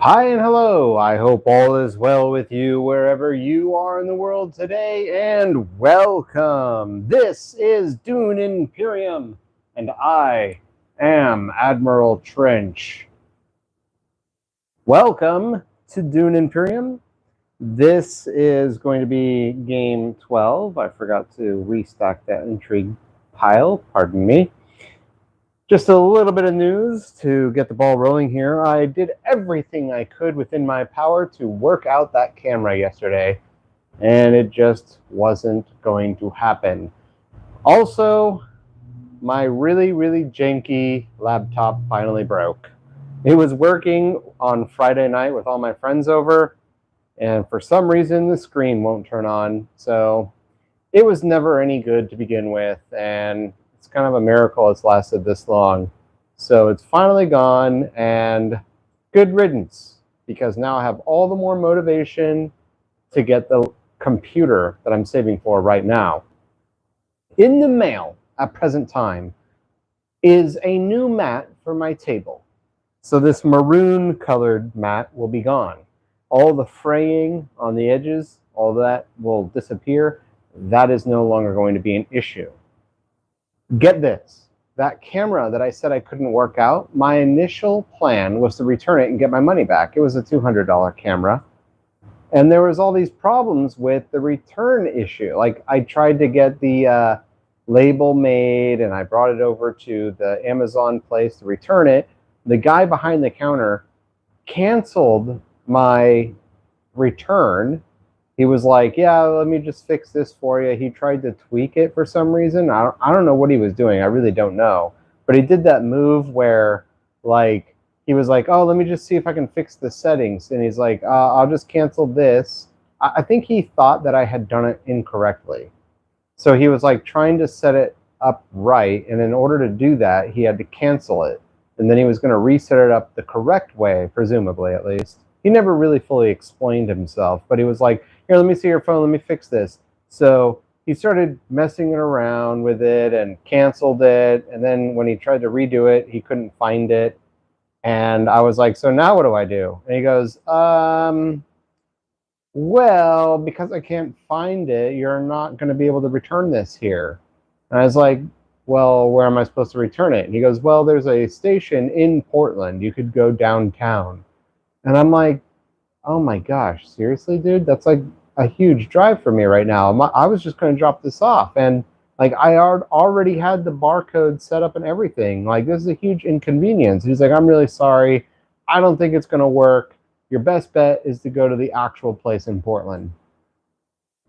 Hi and hello. I hope all is well with you wherever you are in the world today, and welcome. This is Dune Imperium, and I am Admiral Trench. Welcome to Dune Imperium. This is going to be game 12. I forgot to restock that intrigue pile, pardon me. Just a little bit of news to get the ball rolling here. I did everything I could within my power to work out that camera yesterday, and it just wasn't going to happen. Also, my really janky laptop finally broke. It was working on Friday night with all my friends over, and for some reason the screen won't turn on. So it was never any good to begin with, and it's kind of a miracle it's lasted this long. So it's finally gone, and good riddance, because now I have all the more motivation to get the computer that I'm saving for right now. In the mail at present time is a new mat for my table. So this maroon colored mat will be gone. All the fraying on the edges, all that will disappear. That is no longer going to be an issue. Get this, that camera that I said I couldn't work out, my initial plan was to return it and get my money back. It was a $200 camera. And there was all these problems with the return issue. Like, I tried to get the label made, and I brought it over to the Amazon place to return it. The guy behind the counter canceled my return. He was like, yeah, let me just fix this for you. He tried to tweak it for some reason. I don't know what he was doing. I really don't know. But he did that move where, like, he was like, oh, let me just see if I can fix the settings. And he's like, I'll just cancel this. I think he thought that I had done it incorrectly. So he was like trying to set it up right. And in order to do that, he had to cancel it. And then he was going to reset it up the correct way, presumably at least. He never really fully explained himself, but he was like, here, let me see your phone, let me fix this. So he started messing around with it and canceled it. And then when he tried to redo it, he couldn't find it. And I was like, so now what do I do? And he goes, well, because I can't find it, you're not going to be able to return this here. And I was like, well, where am I supposed to return it? And he goes, well, there's a station in Portland. You could go downtown. And I'm like, oh my gosh, seriously, dude? That's like a huge drive for me right now. I was just going to drop this off. And like, I already had the barcode set up and everything. Like, this is a huge inconvenience. He's like, I'm really sorry. I don't think it's going to work. Your best bet is to go to the actual place in Portland.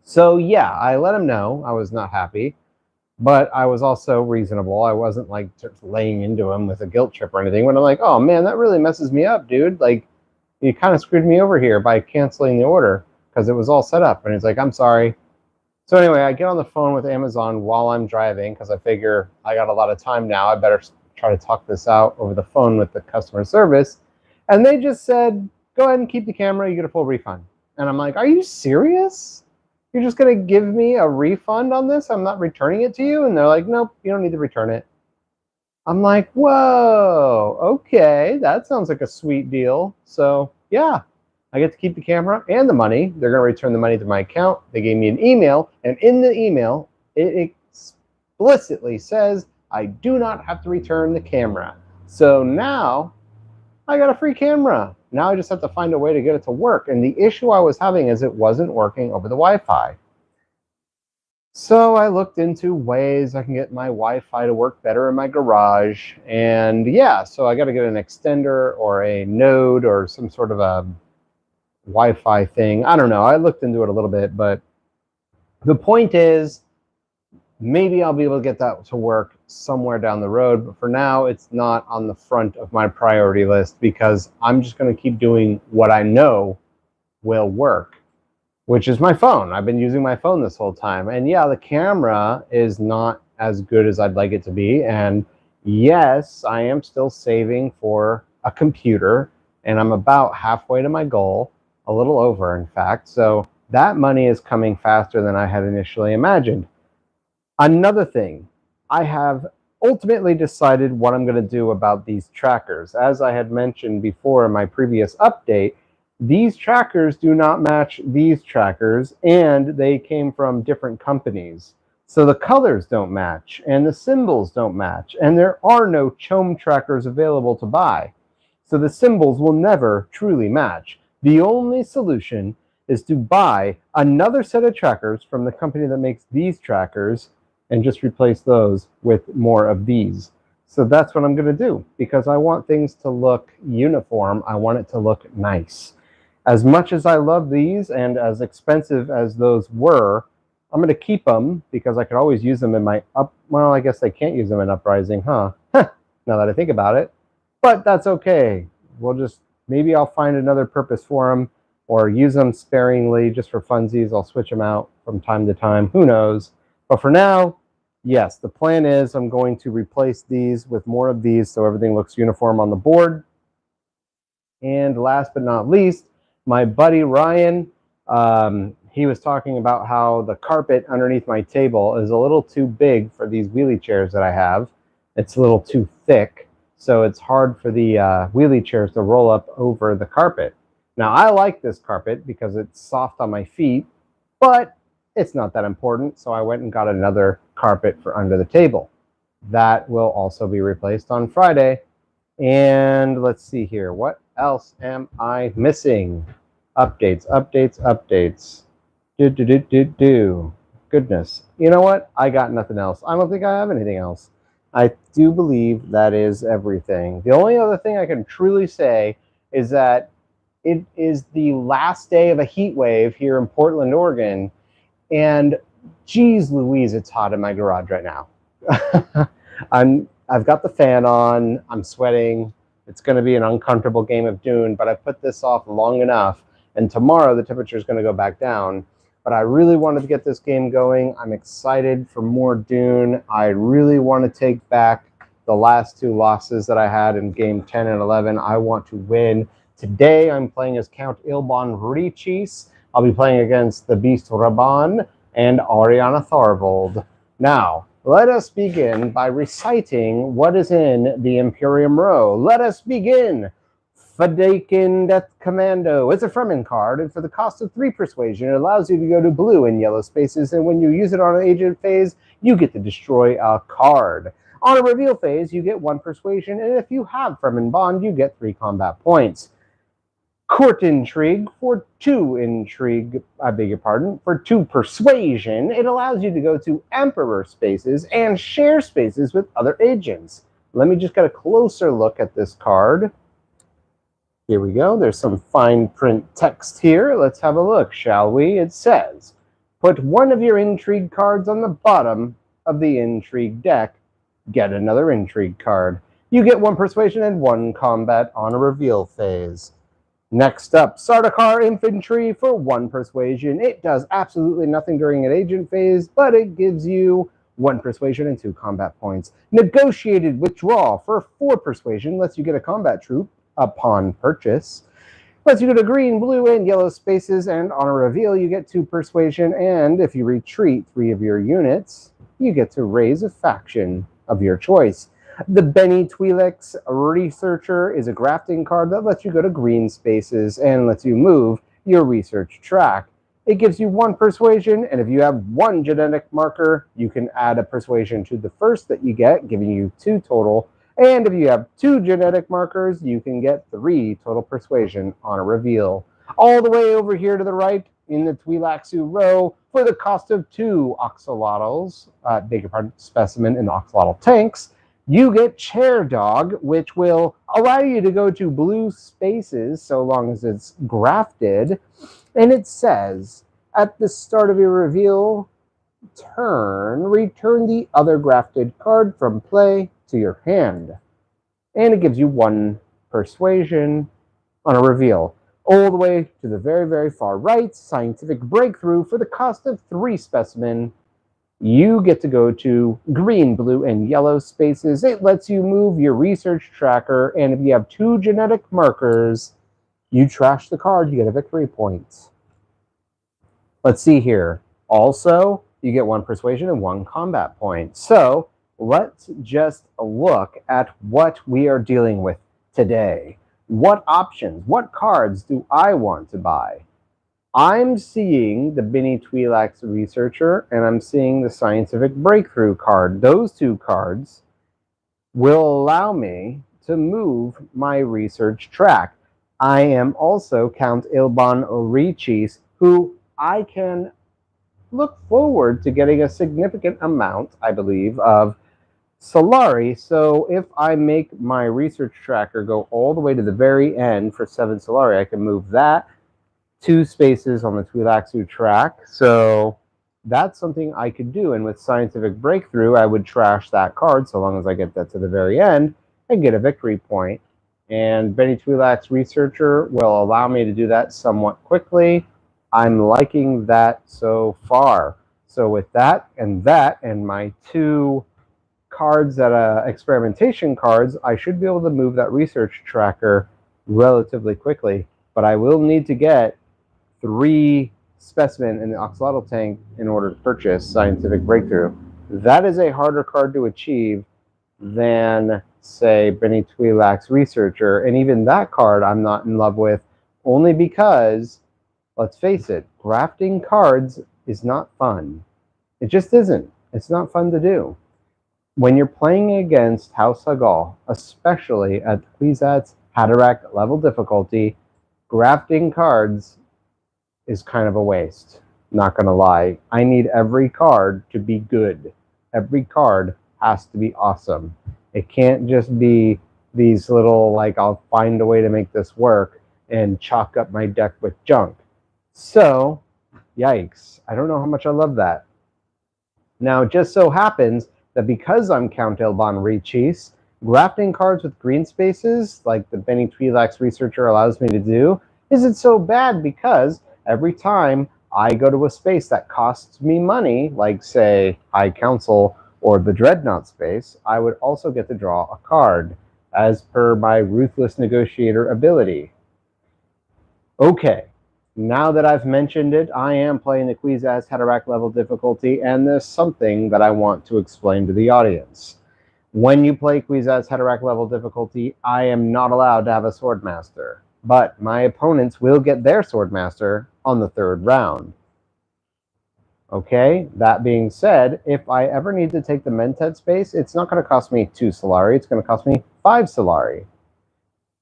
So yeah, I let him know I was not happy, but I was also reasonable. I wasn't like just laying into him with a guilt trip or anything. When I'm like, oh man, that really messes me up, dude. Like, you kind of screwed me over here by canceling the order because it was all set up. And he's like, I'm sorry. So anyway, I get on the phone with Amazon while I'm driving because I figure I got a lot of time now. I better try to talk this out over the phone with the customer service. And they just said, go ahead and keep the camera. You get a full refund. And I'm like, are you serious? You're just going to give me a refund on this? I'm not returning it to you? And they're like, nope, you don't need to return it. I'm like, whoa, okay, that sounds like a sweet deal. So yeah, I get to keep the camera and the money. They're going to return the money to my account. They gave me an email, and in the email, it explicitly says I do not have to return the camera. So now I got a free camera. Now I just have to find a way to get it to work. And the issue I was having is it wasn't working over the Wi-Fi. So I looked into ways I can get my Wi-Fi to work better in my garage. And yeah, so I got to get an extender or a node or some sort of a Wi-Fi thing. I don't know. I looked into it a little bit, but the point is maybe I'll be able to get that to work somewhere down the road. But for now, it's not on the front of my priority list because I'm just going to keep doing what I know will work, which is my phone. I've been using my phone this whole time. And yeah, the camera is not as good as I'd like it to be. And yes, I am still saving for a computer, and I'm about halfway to my goal, a little over, in fact. So that money is coming faster than I had initially imagined. Another thing, I have ultimately decided what I'm going to do about these trackers. As I had mentioned before in my previous update, these trackers do not match these trackers, and they came from different companies. So the colors don't match, and the symbols don't match, and there are no CHOAM trackers available to buy. So the symbols will never truly match. The only solution is to buy another set of trackers from the company that makes these trackers and just replace those with more of these. So that's what I'm going to do, because I want things to look uniform. I want it to look nice. As much as I love these and as expensive as those were, I'm going to keep them because I could always use them in my well, I guess I can't use them in Uprising, huh? Now that I think about it. But that's okay. We'll just, maybe I'll find another purpose for them or use them sparingly just for funsies. I'll switch them out from time to time. Who knows? But for now, yes, the plan is I'm going to replace these with more of these so everything looks uniform on the board. And last but not least, my buddy Ryan, he was talking about how the carpet underneath my table is a little too big for these wheelie chairs that I have. It's a little too thick, so it's hard for the wheelie chairs to roll up over the carpet. Now, I like this carpet because it's soft on my feet, but it's not that important, so I went and got another carpet for under the table. That will also be replaced on Friday. And let's see here. What else am I missing? Updates, updates, updates. Goodness. You know what? I got nothing else. I don't think I have anything else. I do believe that is everything. The only other thing I can truly say is that it is the last day of a heat wave here in Portland, Oregon. And geez Louise, it's hot in my garage right now. I've got the fan on, I'm sweating. It's going to be an uncomfortable game of Dune, but I put this off long enough, and tomorrow the temperature is going to go back down. But I really wanted to get this game going. I'm excited for more Dune. I really want to take back the last two losses that I had in game 10 and 11. I want to win. Today I'm playing as Count Ilban Ricis. I'll be playing against the Beast Raban and Ariana Tharvold. Now, let us begin by reciting what is in the Imperium Row. Let us begin. Fadakin Death Commando. It's a Fremen card, and for the cost of 3 persuasion, it allows you to go to blue and yellow spaces, and when you use it on an agent phase, you get to destroy a card. On a reveal phase, you get 1 persuasion, and if you have Fremen Bond, you get 3 combat points. Court Intrigue for 2 intrigue, I beg your pardon, for 2 persuasion. It allows you to go to Emperor spaces and share spaces with other agents. Let me just get a closer look at this card. Here we go. There's some fine print text here. Let's have a look, shall we? It says, put 1 of your intrigue cards on the bottom of the intrigue deck. Get another intrigue card. You get 1 persuasion and 1 combat on a reveal phase. Next up, Sardaukar Infantry for 1 persuasion. It does absolutely nothing during an agent phase, but it gives you 1 persuasion and 2 combat points. Negotiated Withdrawal for 4 persuasion lets you get a combat troop upon purchase. Lets you go to green, blue, and yellow spaces, and on a reveal you get 2 persuasion, and if you retreat 3 of your units, you get to raise a faction of your choice. The Benny Twi'leks Researcher is a grafting card that lets you go to green spaces and lets you move your research track. It gives you 1 persuasion, and if you have 1 genetic marker, you can add a persuasion to the first that you get, giving you 2 total. And if you have 2 genetic markers, you can get 3 total persuasion on a reveal. All the way over here to the right in the Twi'leksu row, for the cost of 2 Oxalotls, beg your pardon, Specimen and Oxalotl tanks, you get Chair Dog, which will allow you to go to blue spaces so long as it's grafted. And it says, at the start of your reveal turn, return the other grafted card from play to your hand. And it gives you 1 persuasion on a reveal. All the way to the very, very far right, Scientific Breakthrough for the cost of 3 Specimen. You get to go to green, blue, and yellow spaces. It lets you move your research tracker, and if you have 2 genetic markers, you trash the card, you get a victory point. Let's see here. Also, you get 1 persuasion and 1 combat point. So, let's just look at what we are dealing with today. What options, what cards do I want to buy? I'm seeing the Benny Twi'lek Researcher, and I'm seeing the Scientific Breakthrough card. Those two cards will allow me to move my research track. I am also Count Ilban Orichis, who I can look forward to getting a significant amount, I believe, of Solari. So if I make my research tracker go all the way to the very end for 7 Solari, I can move that 2 spaces on the Twi'lek track. So that's something I could do. And with Scientific Breakthrough, I would trash that card so long as I get that to the very end and get a victory point. And Benny Twi'lek's Researcher will allow me to do that somewhat quickly. I'm liking that so far. So with that and my 2 cards that experimentation cards, I should be able to move that research tracker relatively quickly. But I will need to get 3 specimen in the Oxalotl tank in order to purchase Scientific Breakthrough. That is a harder card to achieve than, say, Benny Twi'lek's Researcher. And even that card I'm not in love with, only because, let's face it, grafting cards is not fun. It just isn't. It's not fun to do. When you're playing against House Hagal, especially at Kwisatz Haderach level difficulty, grafting cards is kind of a waste. Not gonna lie. I need every card to be good. Every card has to be awesome. It can't just be these little, like, I'll find a way to make this work and chalk up my deck with junk. So, yikes. I don't know how much I love that. Now, it just so happens that because I'm Count Ilban Richis, grafting cards with green spaces, like the Benny Twi'lek's Researcher allows me to do, isn't so bad because every time I go to a space that costs me money, like, say, High Council or the Dreadnought space, I would also get to draw a card, as per my Ruthless Negotiator ability. Okay, now that I've mentioned it, I am playing the Kwisatz Haderach level difficulty, and there's something that I want to explain to the audience. When you play Kwisatz Haderach level difficulty, I am not allowed to have a Swordmaster, but my opponents will get their Swordmaster on the 3rd round. Okay, that being said, if I ever need to take the Mentat space, it's not going to cost me 2 Solari, it's going to cost me 5 Solari.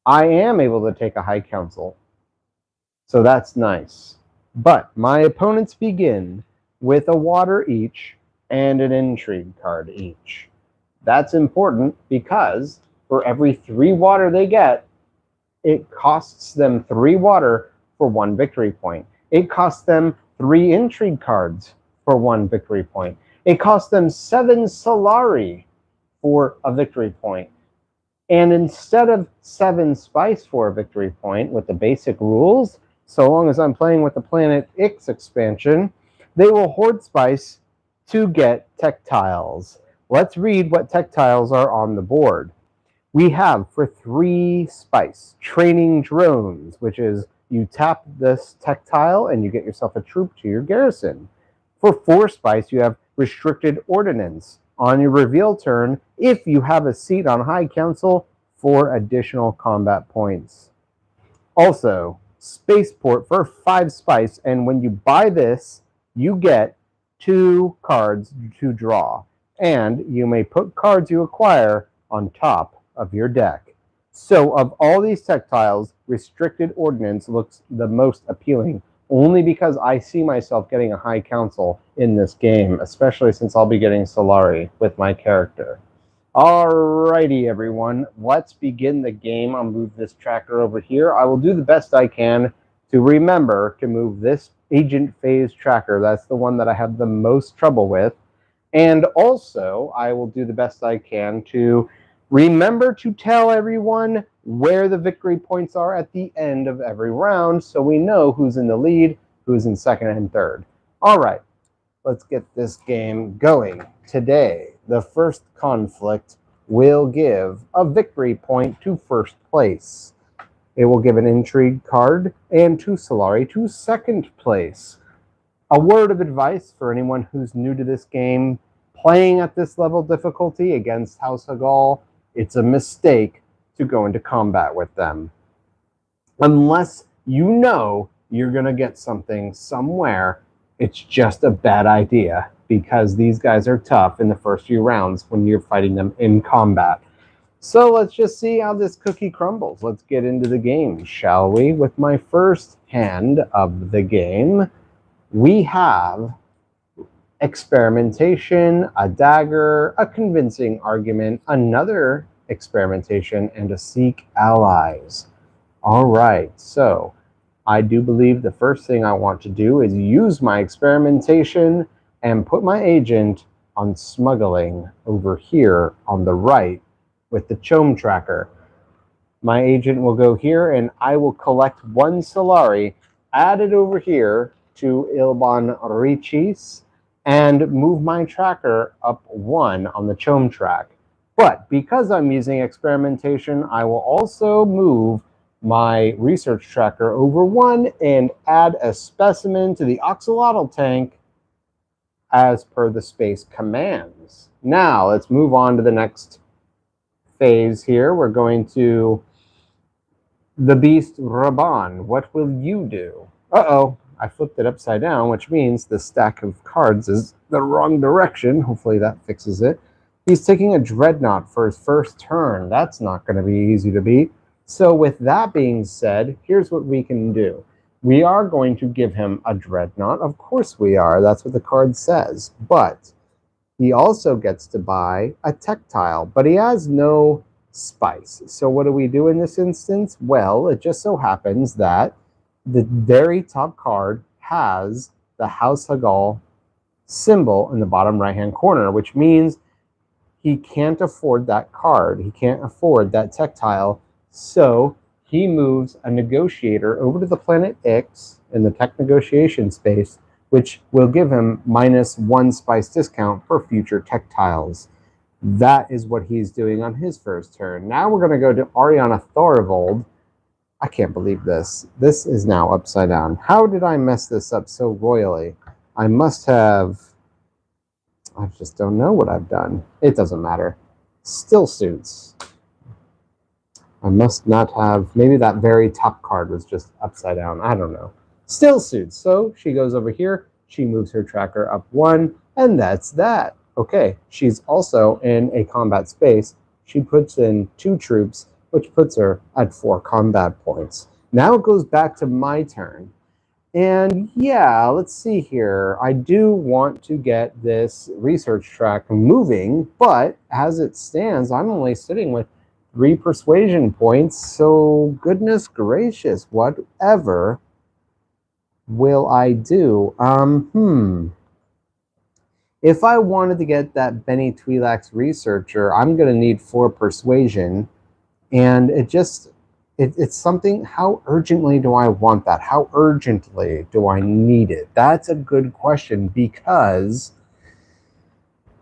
I am able to take a High Council, so that's nice. But my opponents begin with a water each and an intrigue card each. That's important because for every 3 water they get, it costs them 3 water for 1 victory point. It costs them 3 intrigue cards for 1 victory point. It costs them 7 Solari for a victory point. And instead of 7 spice for a victory point with the basic rules, so long as I'm playing with the Planet Ix expansion, they will hoard spice to get tech tiles. Let's read what tech tiles are on the board. We have, for 3 spice, Training Drones, which is you tap this tech tile and you get yourself a troop to your garrison. For 4 spice, you have Restricted Ordnance. On your reveal turn, if you have a seat on High Council, 4 additional combat points. Also, Spaceport for 5 spice, and when you buy this, you get 2 cards to draw, and you may put cards you acquire on top of your deck. So of all these tech tiles, Restricted Ordnance looks the most appealing, only because I see myself getting a High Council in this game, especially since I'll be getting Solari with my character. Alrighty, everyone, let's begin the game. I'll move this tracker over here. I will do the best I can to remember to move this Agent Phase tracker. That's the one that I have the most trouble with. And also, I will do the best I can to remember to tell everyone where the victory points are at the end of every round so we know who's in the lead, who's in second and third. All right, let's get this game going. Today, the first conflict will give a victory point to first place. It will give an intrigue card and 2 Solari to second place. A word of advice for anyone who's new to this game: playing at this level difficulty against House Hagal, it's a mistake to go into combat with them. Unless you know you're going to get something somewhere, it's just a bad idea because these guys are tough in the first few rounds when you're fighting them in combat. So let's just see how this cookie crumbles. Let's get into the game, shall we? With my first hand of the game, we have experimentation, a dagger, a convincing argument, another experimentation, and a seek allies. All right, so I do believe the first thing I want to do is use my experimentation and put my agent on smuggling over here on the right with the Chome tracker. My agent will go here and I will collect one Solari, add it over here to Ilban Richis, and move my tracker up one on the Chome track. But because I'm using experimentation, I will also move my research tracker over one and add a specimen to the Oxalotl tank as per the space commands. Now let's move on to the next phase here. We're going to the beast Raban. What will you do? Uh-oh, I flipped it upside down, which means the stack of cards is the wrong direction. Hopefully that fixes it. He's taking a Dreadnought for his first turn. That's not going to be easy to beat. So with that being said, here's what we can do. We are going to give him a Dreadnought. Of course we are. That's what the card says. But he also gets to buy a Tactile, but he has no spice. So what do we do in this instance? Well, it just so happens that the very top card has the House Hagal symbol in the bottom right-hand corner, which means he can't afford that card. He can't afford that Tactile. So he moves a negotiator over to the planet X in the tech negotiation space, which will give him -1 spice discount for future Tactiles. That is what he's doing on his first turn. Now we're going to go to Ariana Thorvald. I can't believe this. This is now upside down. How did I mess this up so royally? I must have... I just don't know what I've done. It doesn't matter. Still suits. I must not have... Maybe that very top card was just upside down. I don't know. Still suits. So she goes over here. She moves her tracker up one. And that's that. Okay. She's also in a combat space. She puts in 2 troops, which puts her at 4 combat points. Now it goes back to my turn. And yeah, let's see here. I do want to get this research track moving, but as it stands, I'm only sitting with 3 persuasion points. So goodness gracious, whatever will I do? If I wanted to get that Benny Twi'lek's researcher, I'm going to need 4 persuasion. And it's something, how urgently do I want that? How urgently do I need it? That's a good question because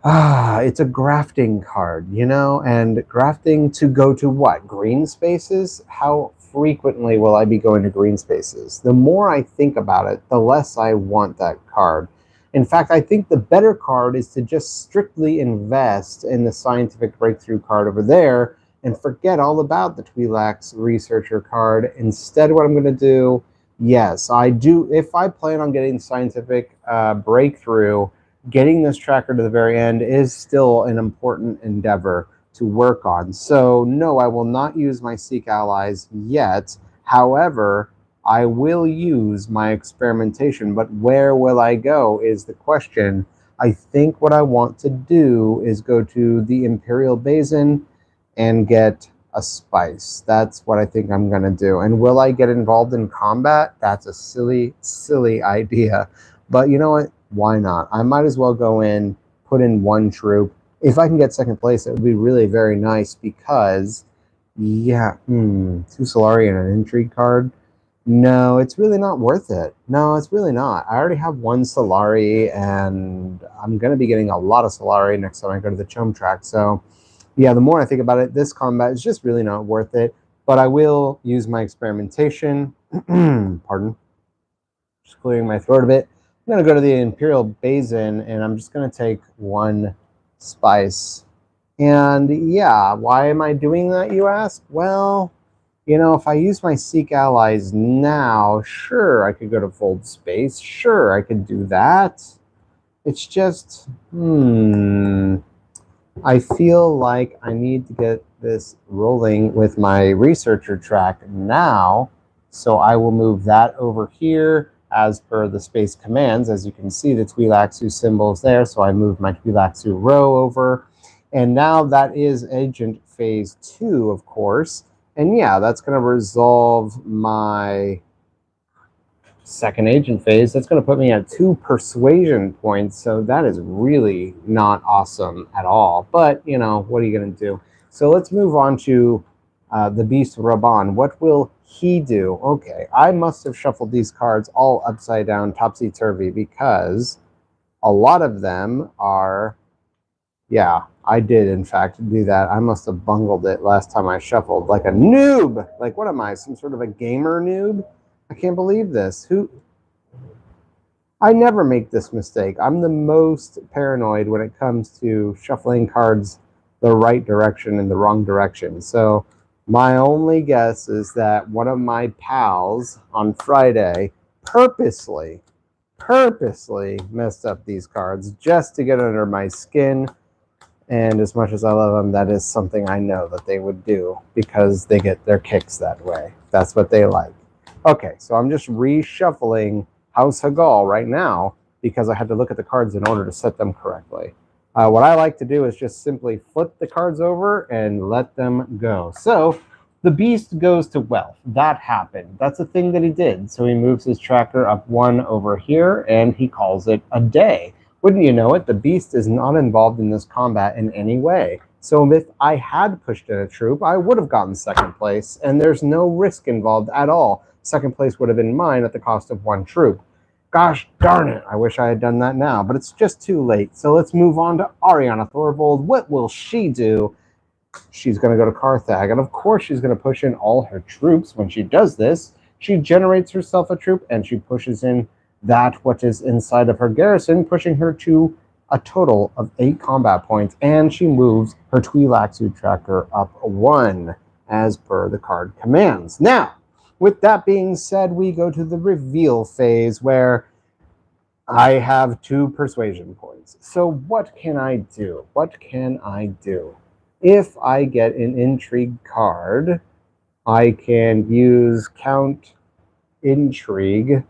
it's a grafting card, you know? And grafting to go to what? Green spaces? How frequently will I be going to green spaces? The more I think about it, the less I want that card. In fact, I think the better card is to just strictly invest in the scientific breakthrough card over there and forget all about the Twi'lek's researcher card. Instead, what I'm going to do, yes, I do. If I plan on getting scientific breakthrough, getting this tracker to the very end is still an important endeavor to work on. So no, I will not use my Seek Allies yet. However, I will use my experimentation, but where will I go is the question. I think what I want to do is go to the Imperial Basin and get a spice. That's what I think I'm going to do. And will I get involved in combat? That's a silly, silly idea. But you know what? Why not? I might as well go in, put in 1 troop. If I can get second place, it would be really very nice because, yeah, 2 Solari and an intrigue card. No, it's really not worth it. No, it's really not. I already have 1 Solari, and I'm going to be getting a lot of Solari next time I go to the Chome track. So, yeah, the more I think about it, this combat is just really not worth it. But I will use my experimentation. Pardon. Just clearing my throat a bit. I'm going to go to the Imperial Basin, and I'm just going to take 1 spice. And yeah, why am I doing that, you ask? Well, you know, if I use my Seek Allies now, sure, I could go to Fold Space. Sure, I could do that. It's just, I feel like I need to get this rolling with my researcher track now. So I will move that over here as per the space commands. As you can see, the Twi'leksu symbol is there. So I moved my Twi'leksu row over. And now that is Agent Phase 2, of course. And yeah, that's going to resolve my second agent phase. That's going to put me at 2 persuasion points. So that is really not awesome at all. But, you know, what are you going to do? So let's move on to the Beast Raban. What will he do? Okay, I must have shuffled these cards all upside down, topsy-turvy, because a lot of them are... Yeah, I did, in fact, do that. I must have bungled it last time I shuffled. Like a noob! Like, what am I, some sort of a gamer noob? I can't believe this. I never make this mistake. I'm the most paranoid when it comes to shuffling cards the right direction and the wrong direction. So my only guess is that one of my pals on Friday purposely messed up these cards just to get under my skin. And as much as I love them, that is something I know that they would do because they get their kicks that way. That's what they like. Okay, so I'm just reshuffling House Hagal right now because I had to look at the cards in order to set them correctly. What I like to do is just simply flip the cards over and let them go. So the beast goes to wealth. That happened. That's a thing that he did. So he moves his tracker up 1 over here and he calls it a day. Wouldn't you know it, the beast is not involved in this combat in any way. So if I had pushed in a troop, I would have gotten second place, and there's no risk involved at all. Second place would have been mine at the cost of 1 troop. Gosh darn it, I wish I had done that now, but it's just too late. So let's move on to Ariana Thorvald. What will she do? She's going to go to Carthag, and of course she's going to push in all her troops. When she does this, she generates herself a troop, and she pushes in that what is inside of her garrison, pushing her to a total of 8 combat points, and she moves her Twi'leksu tracker up 1 as per the card commands. Now, with that being said, we go to the reveal phase where I have 2 persuasion points. So what can I do? What can I do? If I get an intrigue card, I can use Count Intrigue,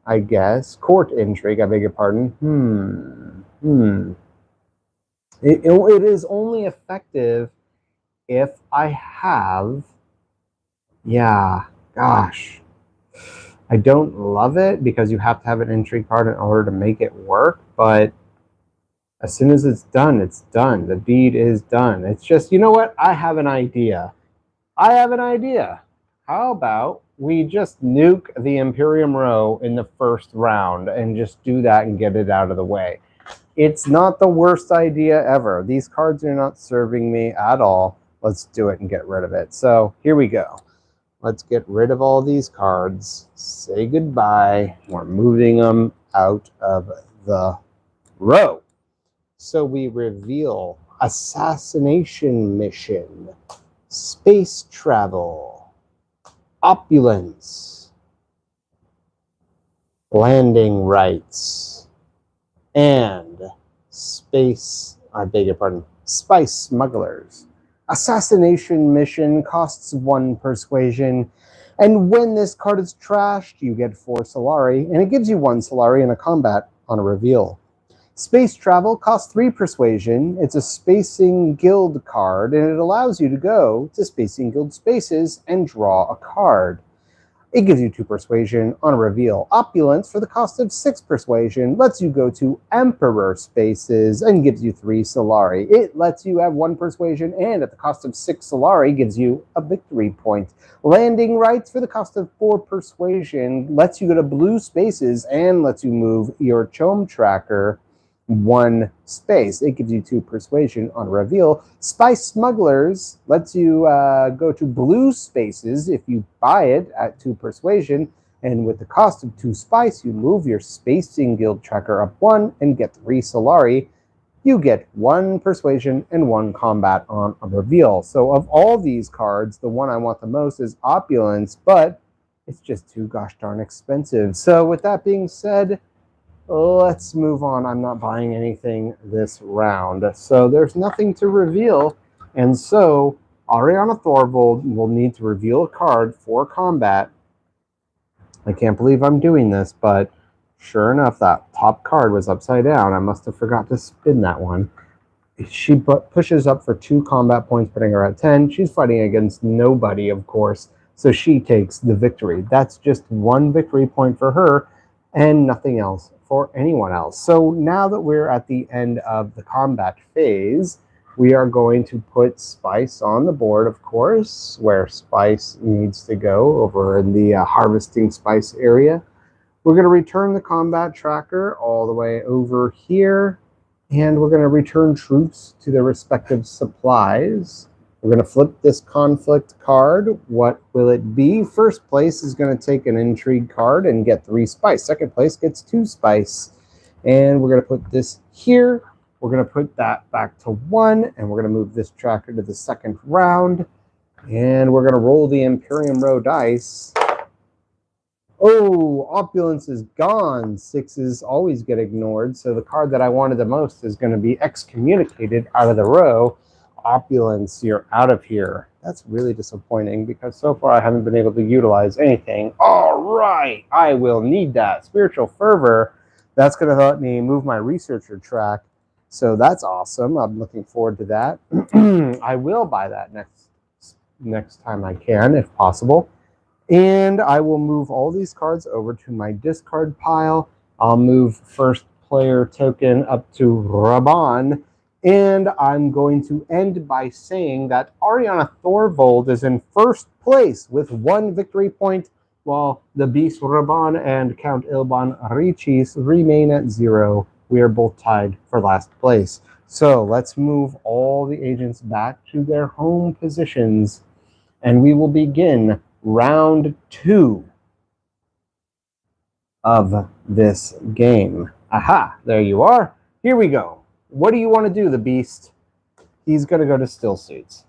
I guess. Court Intrigue, I beg your pardon. It is only effective if I have... Yeah, gosh. I don't love it because you have to have an intrigue card in order to make it work, but as soon as it's done, it's done. The deed is done. It's just, you know what? I have an idea. How about we just nuke the Imperium Row in the first round and just do that and get it out of the way? It's not the worst idea ever. These cards are not serving me at all. Let's do it and get rid of it. So here we go. Let's get rid of all these cards. Say goodbye. We're moving them out of the row. So we reveal Assassination Mission, Space Travel, Opulence, Landing Rights, and Spice Smugglers. Assassination Mission costs 1 persuasion, and when this card is trashed, you get 4 Solari, and it gives you 1 Solari in a combat on a reveal. Space Travel costs 3 persuasion. It's a Spacing Guild card, and it allows you to go to Spacing Guild spaces and draw a card. It gives you 2 persuasion on a reveal. Opulence, for the cost of 6 persuasion, lets you go to Emperor spaces and gives you 3 Solari. It lets you have 1 persuasion, and at the cost of 6 Solari, gives you a victory point. Landing Rights, for the cost of 4 persuasion, lets you go to blue spaces and lets you move your Chome tracker 1 space. It gives you 2 persuasion on reveal. Spice Smugglers lets you go to blue spaces if you buy it at 2 persuasion, and with the cost of 2 spice, you move your Spacing Guild tracker up 1 and get 3 Solari. you get 1 persuasion and 1 combat on a reveal. So of all these cards, the one I want the most is Opulence, but it's just too gosh darn expensive. So with that being said, let's move on. I'm not buying anything this round. So there's nothing to reveal. And so Ariana Thorvald will need to reveal a card for combat. I can't believe I'm doing this, but sure enough, that top card was upside down. I must have forgot to spin that one. She pushes up for 2 combat points, putting her at 10. She's fighting against nobody, of course, so she takes the victory. That's just 1 victory point for her and nothing else for anyone else. So now that we're at the end of the combat phase, we are going to put Spice on the board, of course, where Spice needs to go, over in the harvesting Spice area. We're going to return the combat tracker all the way over here, and we're going to return troops to their respective supplies. We're going to flip this conflict card. What will it be? First place is going to take an intrigue card and get 3 spice. Second place gets 2 spice. And we're going to put this here. We're going to put that back to 1, and we're going to move this tracker to the second round. And we're going to roll the Imperium Row dice. Oh, Opulence is gone. 6s always get ignored, so the card that I wanted the most is going to be excommunicated out of the row. Opulence, you're out of here. That's really disappointing because so far I haven't been able to utilize anything. All right, I will need that. Spiritual Fervor, that's going to help me move my researcher track, so that's awesome. I'm looking forward to that. I will buy that next time I can, if possible. And I will move all these cards over to my discard pile. I'll move first player token up to Raban. And I'm going to end by saying that Ariana Thorvald is in first place with 1 victory point, while the Beast Raban and Count Ilban Richis remain at 0. We are both tied for last place. So let's move all the agents back to their home positions, and we will begin round 2 of this game. Aha, there you are. Here we go. What do you want to do, the Beast? He's going to go to Still Suits.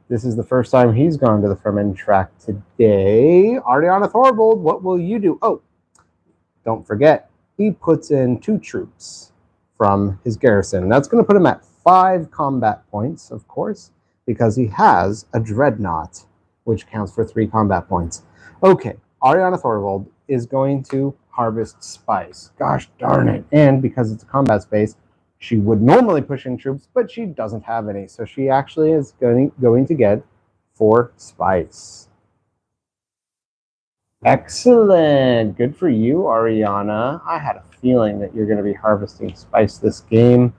This is the first time he's gone to the Ferment track today. Ariana Thorvald, what will you do? Oh, don't forget, he puts in 2 troops from his garrison. That's going to put him at 5 combat points, of course, because he has a Dreadnought, which counts for 3 combat points. Okay, Ariana Thorvald is going to harvest Spice. Gosh darn it. And because it's a combat space, she would normally push in troops, but she doesn't have any. So she actually is going to get 4 spice. Excellent. Good for you, Ariana. I had a feeling that you're going to be harvesting spice this game.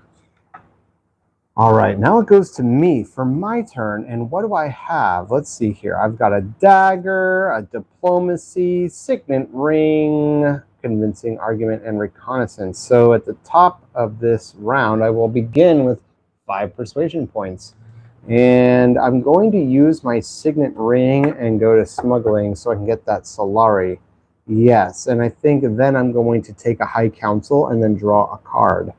All right, now it goes to me for my turn. And what do I have? Let's see here. I've got a dagger, a diplomacy, signet ring, convincing argument, and reconnaissance. So at the top of this round, I will begin with 5 persuasion points. And I'm going to use my signet ring and go to smuggling so I can get that Solari. Yes, and I think then I'm going to take a high council and then draw a card.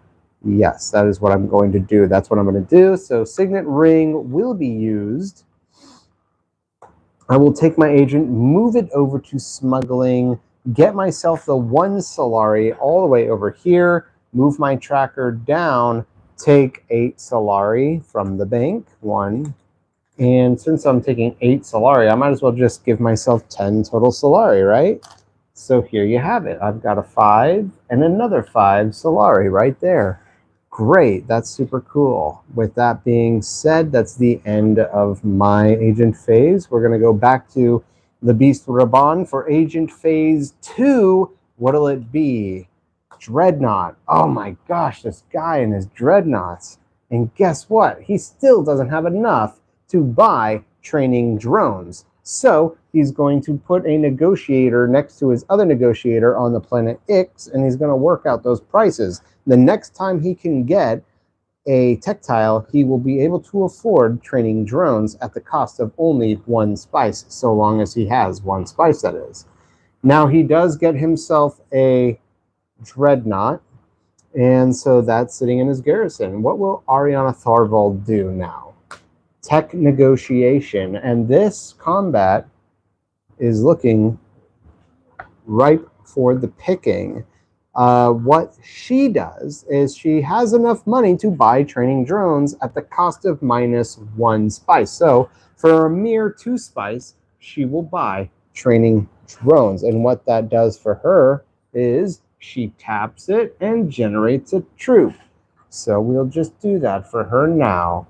Yes, that is what I'm going to do. That's what I'm going to do. So signet ring will be used. I will take my agent, move it over to smuggling, get myself the 1 Solari all the way over here, move my tracker down, take 8 Solari from the bank, 1. And since I'm taking 8 Solari, I might as well just give myself 10 total Solari, right? So here you have it. I've got a 5 and another 5 Solari right there. Great, that's super cool. With that being said, that's the end of my agent phase. We're going to go back to the Beast Raban for agent phase 2. What'll it be? Dreadnought. Oh my gosh, this guy and his dreadnoughts. And guess what? He still doesn't have enough to buy training drones. So he's going to put a negotiator next to his other negotiator on the planet Ix, and he's going to work out those prices. The next time he can get a tactile, he will be able to afford training drones at the cost of only 1 spice, so long as he has 1 spice, that is. Now he does get himself a dreadnought, And so that's sitting in his garrison. What will Ariana Tharvald do now? Tech negotiation. And this combat is looking ripe for the picking. What she does is she has enough money to buy training drones at the cost of -1 spice. So for a mere 2 spice, she will buy training drones. And what that does for her is she taps it and generates a troop. So we'll just do that for her now.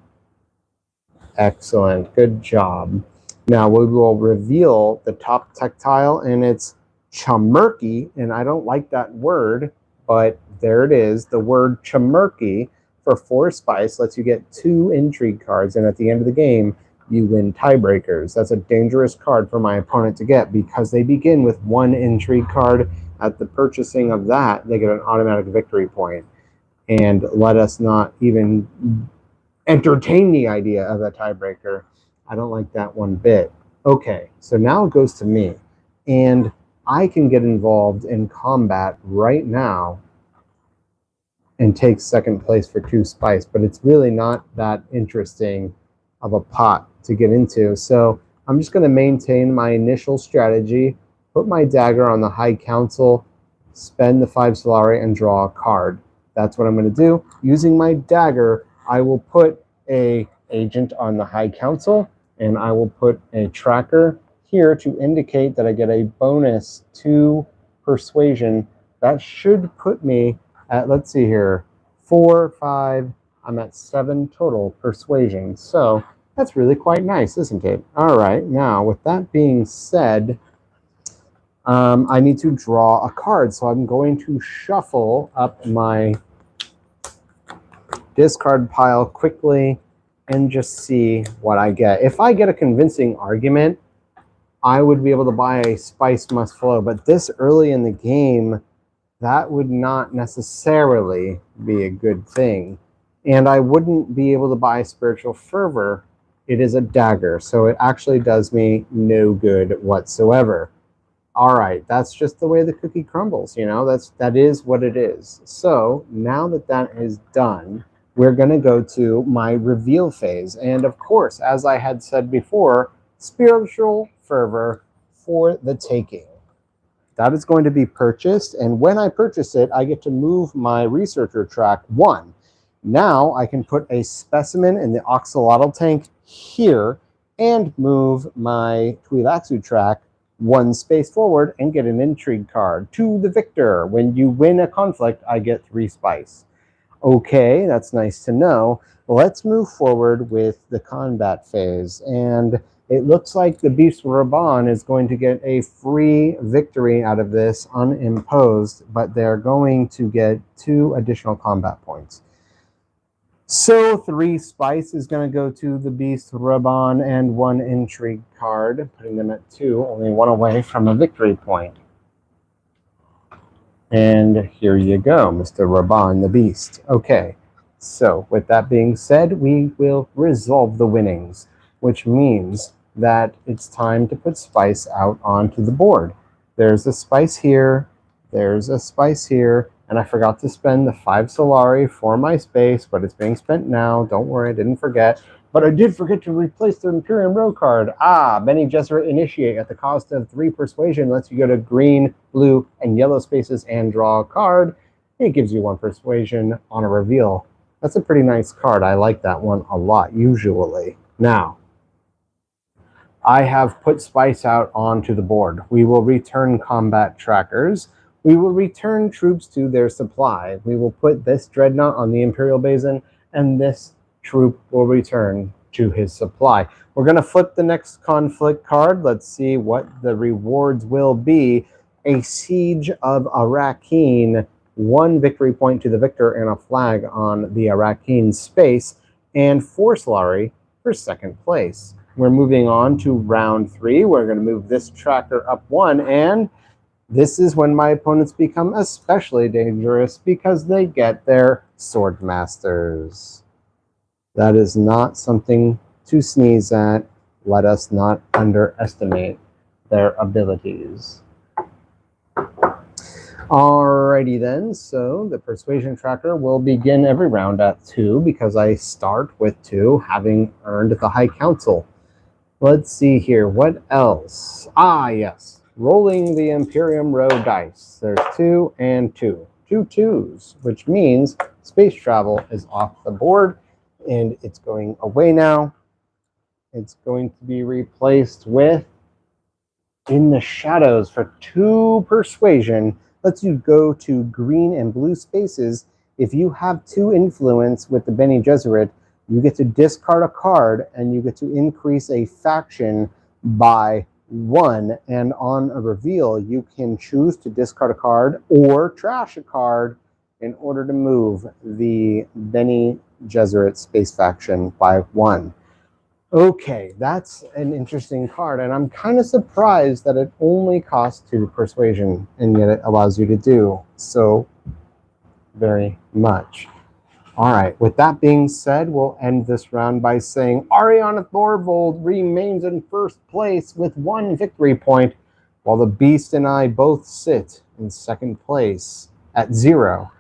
Excellent. Good job. Now we will reveal the top tech tile, and it's Chamurky, and I don't like that word, but there it is. The word Chamurky for 4 spice lets you get 2 intrigue cards, and at the end of the game, you win tiebreakers. That's a dangerous card for my opponent to get because they begin with 1 intrigue card. At the purchasing of that, they get an automatic victory point. And let us not even entertain the idea of a tiebreaker. I don't like that one bit. Okay, so now it goes to me. And I can get involved in combat right now and take second place for 2 spice, but it's really not that interesting of a pot to get into. So I'm just going to maintain my initial strategy, put my dagger on the High Council, spend the 5 Solari, and draw a card. That's what I'm going to do. Using my dagger, I will put a agent on the High Council, and I will put a tracker here to indicate that I get a bonus to persuasion. That should put me at, let's see here, 4, 5, I'm at 7 total persuasion. So that's really quite nice, isn't it? All right, now with that being said, I need to draw a card. So I'm going to shuffle up my discard pile quickly and just see what I get. If I get a convincing argument, I would be able to buy a Spice Must Flow, but this early in the game, that would not necessarily be a good thing. And I wouldn't be able to buy Spiritual Fervor. It is a dagger, so it actually does me no good whatsoever. All right, that's just the way the cookie crumbles, you know, that is what it is. So now that that is done, we're going to go to my reveal phase. And of course, as I had said before, Spiritual Fervor for the taking. That is going to be purchased, and when I purchase it, I get to move my researcher track 1. Now I can put a specimen in the axolotl tank here and move my Twi'leksu track 1 space forward and get an intrigue card to the victor. When you win a conflict, I get 3 spice. Okay, that's nice to know. Let's move forward with the combat phase, and it looks like the Beast Raban is going to get a free victory out of this unimposed, but they're going to get 2 additional combat points. So 3 spice is going to go to the Beast Raban and 1 intrigue card, putting them at 2, only 1 away from a victory point. And here you go, Mr. Raban the Beast. Okay, so with that being said, we will resolve the winnings, which means that it's time to put spice out onto the board. There's a spice here, there's a spice here, and I forgot to spend the 5 Solari for my space, but it's being spent now. Don't worry, I didn't forget. But I did forget to replace the Imperium Row card. Bene Gesserit Initiate at the cost of 3 persuasion lets you go to green, blue, and yellow spaces and draw a card. It gives you 1 persuasion on a reveal. That's a pretty nice card. I like that one a lot, usually. Now, I have put spice out onto the board. We will return combat trackers. We will return troops to their supply. We will put this dreadnought on the Imperial Basin, and this troop will return to his supply. We're going to flip the next conflict card. Let's see what the rewards will be. A Siege of Arrakeen, 1 victory point to the victor and a flag on the Arrakeen space, and 4 Solari for second place. We're moving on to round 3. We're going to move this tracker up 1, and this is when my opponents become especially dangerous because they get their Sword Masters. That is not something to sneeze at. Let us not underestimate their abilities. Alrighty then, so the persuasion tracker will begin every round at 2 because I start with 2, having earned the High Council. Let's see here, what else? Ah, yes, rolling the Imperium Row dice. There's 2 and 2. 2 twos, which means space travel is off the board, and it's going away now. It's going to be replaced with In the Shadows for 2 persuasion. Lets you go to green and blue spaces. If you have 2 influence with the Bene Gesserit, you get to discard a card and you get to increase a faction by 1. And on a reveal, you can choose to discard a card or trash a card in order to move the Bene Gesserit space faction by 1. Okay, that's an interesting card, and I'm kind of surprised that it only costs 2 persuasion, and yet it allows you to do so very much. All right, with that being said, we'll end this round by saying Ariana Thorvald remains in first place with 1 victory point, while the Beast and I both sit in second place at 0.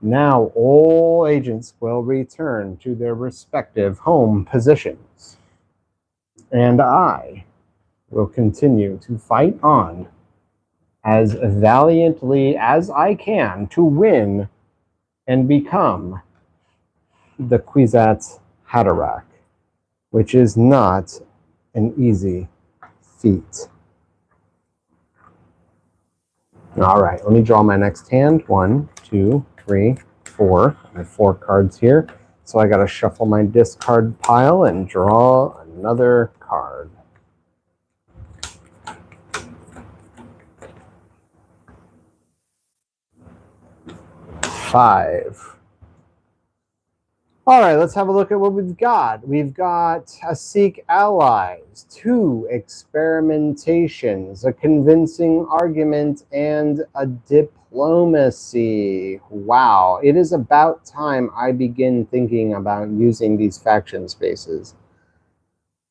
Now all agents will return to their respective home positions. And I will continue to fight on as valiantly as I can to win and become the Kwisatz Haderach, which is not an easy feat. All right, let me draw my next hand. 1, 2, 3, 4. I have 4 cards here. So I got to shuffle my discard pile and draw another card. Five. All right, let's have a look at what we've got. We've got a Seek Allies, 2 experimentations, a convincing argument, and a diplomacy. Wow, it is about time I begin thinking about using these faction spaces.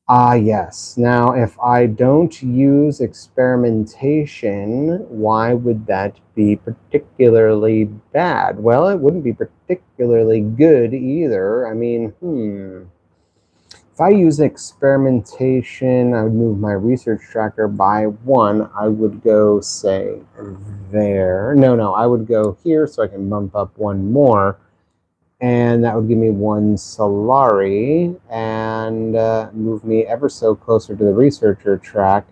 Yes. Now, if I don't use experimentation, why would that be particularly bad? Well, it wouldn't be particularly good either. I mean, If I use experimentation, I would move my research tracker by 1. I would go, say, there. No, I would go here so I can bump up 1 more. And that would give me 1 Solari and move me ever so closer to the researcher track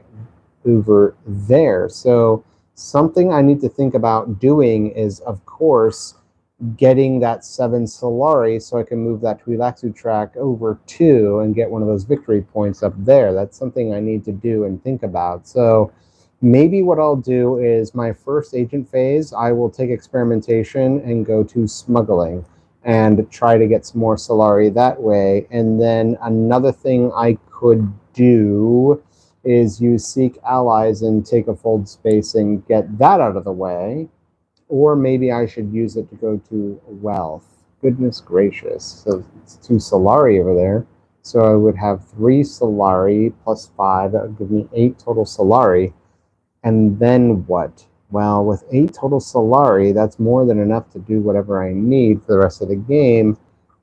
over there. So something I need to think about doing is, of course, getting that 7 Solari so I can move that Twi'leksu track over 2 and get one of those victory points up there. That's something I need to do and think about. So maybe what I'll do is my first agent phase, I will take experimentation and go to smuggling and try to get some more Solari that way. And then another thing I could do is use Seek Allies and take a fold space and get that out of the way. Or maybe I should use it to go to Wealth. Goodness gracious. So it's 2 Solari over there. So I would have 3 Solari plus 5. That would give me 8 total Solari. And then what? Well, with 8 total Solari, that's more than enough to do whatever I need for the rest of the game.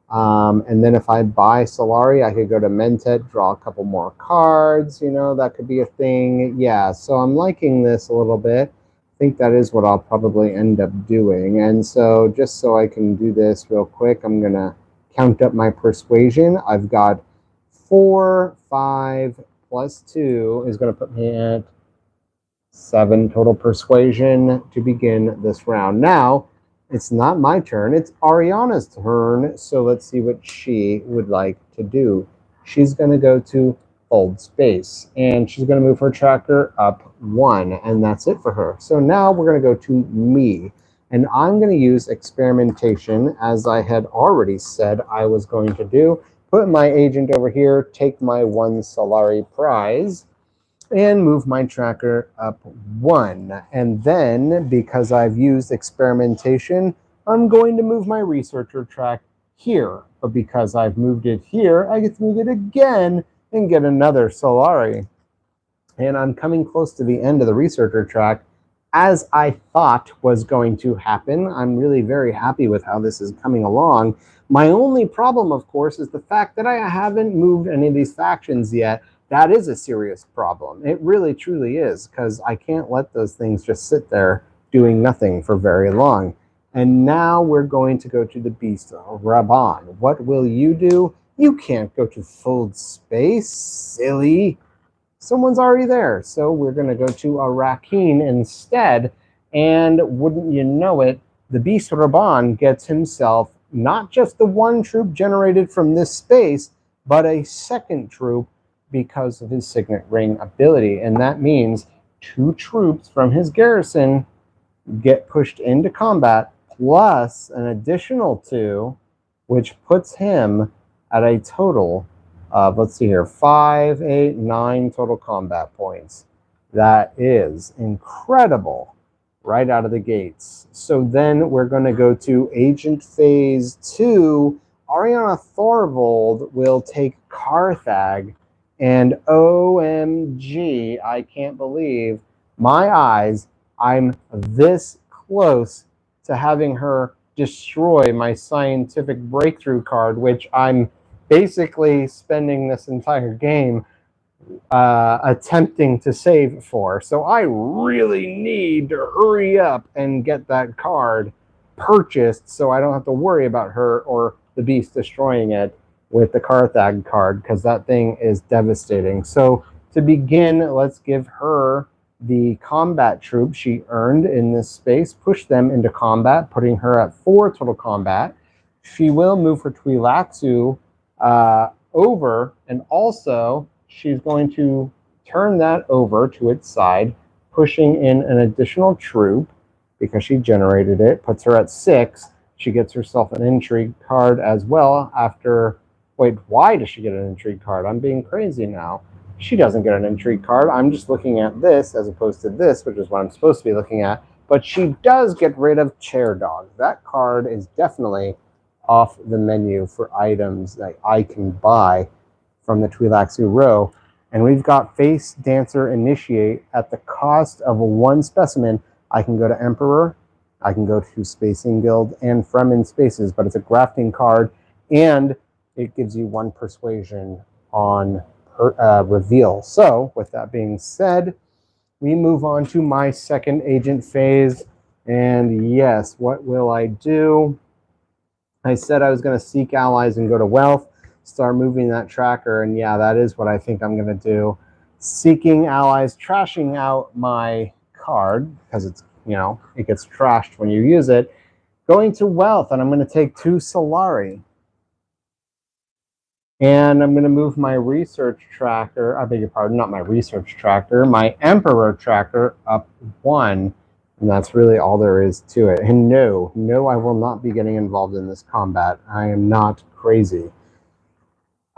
And then if I buy Solari, I could go to Mentat, draw a couple more cards. That could be a thing. Yeah, so I'm liking this a little bit. I think that is what I'll probably end up doing. And so just so I can do this real quick, I'm going to count up my persuasion. I've got 4, 5, plus 2 is going to put me at 7 total persuasion to begin this round. Now, it's not my turn, it's Ariana's turn, so let's see what she would like to do. She's going to go to fold space, and she's going to move her tracker up 1, and that's it for her. So now we're going to go to me, and I'm going to use experimentation, as I had already said I was going to do. Put my agent over here, take my 1 Solari prize, and move my tracker up 1. And then, because I've used experimentation, I'm going to move my researcher track here. But because I've moved it here, I get to move it again and get another Solari. And I'm coming close to the end of the researcher track. as I thought was going to happen. I'm really very happy with how this is coming along. My only problem, of course, is the fact that I haven't moved any of these factions yet. That is a serious problem. It really, truly is, because I can't let those things just sit there doing nothing for very long. And now we're going to go to the beast, Raban. What will you do? You can't go to full space, silly. Someone's already there. So we're going to go to a Rakeen instead. And wouldn't you know it, the beast Raban gets himself not just the one troop generated from this space, but a second troop because of his signet ring ability. And that means 2 troops from his garrison get pushed into combat, plus an additional 2, which puts him at a total of, let's see here, 5, 8, 9 total combat points. That is incredible right out of the gates. So then we're going to go to Agent Phase 2. Ariana Thorvald will take Carthag, and OMG, I can't believe my eyes, I'm this close to having her destroy my scientific breakthrough card, which I'm basically spending this entire game attempting to save for. So I really need to hurry up and get that card purchased so I don't have to worry about her or the beast destroying it with the Carthag card, because that thing is devastating. So to begin, let's give her the combat troops she earned in this space, push them into combat, putting her at 4 total combat. She will move her Twi'leksu over, and also she's going to turn that over to its side, pushing in an additional troop because she generated it, puts her at 6. She gets herself an intrigue card as well after... Wait, why does she get an intrigue card? I'm being crazy now. She doesn't get an intrigue card. I'm just looking at this as opposed to this, which is what I'm supposed to be looking at. But she does get rid of Chair Dog. That card is definitely off the menu for items that I can buy from the Twi'leksu row. And we've got Face Dancer Initiate at the cost of 1 specimen. I can go to Emperor, I can go to Spacing Guild, and Fremen Spaces, but it's a grafting card, and it gives you 1 persuasion on reveal. So, with that being said, we move on to my second agent phase. And yes, what will I do? I said I was going to seek allies and go to wealth, start moving that tracker, and yeah, that is what I think I'm going to do. Seeking allies, trashing out my card, because it's, you know, it gets trashed when you use it. Going to wealth, and I'm going to take 2 Solari. And I'm going to move my research tracker, I beg your pardon, not my research tracker, my Emperor tracker up 1. And that's really all there is to it. And no, I will not be getting involved in this combat. I am not crazy.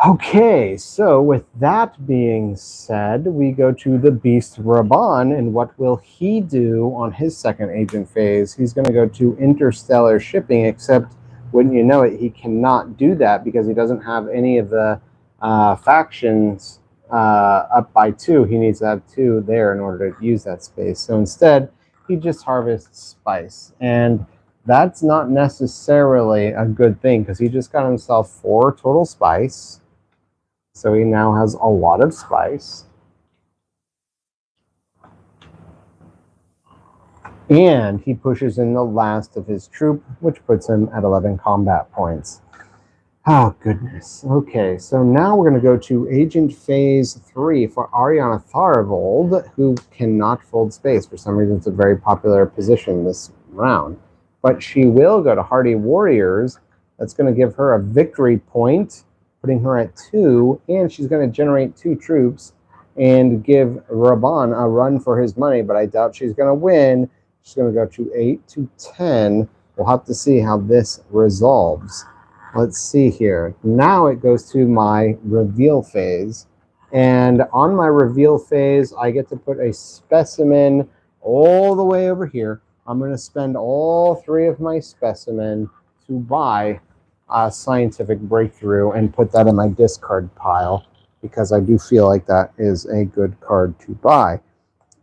Okay, so with that being said, we go to the Beast Raban, and what will he do on his second agent phase? He's going to go to interstellar shipping, except, wouldn't you know it, he cannot do that because he doesn't have any of the factions up by 2. He needs to have 2 there in order to use that space. So instead, he just harvests spice. And that's not necessarily a good thing because he just got himself 4 total spice. So he now has a lot of spice. And he pushes in the last of his troop, which puts him at 11 combat points. Oh, goodness. Okay, so now we're going to go to Agent Phase 3 for Ariana Thorvald, who cannot fold space. For some reason, it's a very popular position this round. But she will go to Hardy Warriors. That's going to give her a victory point, putting her at 2, and she's going to generate 2 troops and give Raban a run for his money, but I doubt she's going to win. She's going to go to 8 to 10. We'll have to see how this resolves. Let's see here. Now it goes to my reveal phase. And on my reveal phase, I get to put a specimen all the way over here. I'm going to spend all 3 of my specimen to buy a scientific breakthrough and put that in my discard pile because I do feel like that is a good card to buy.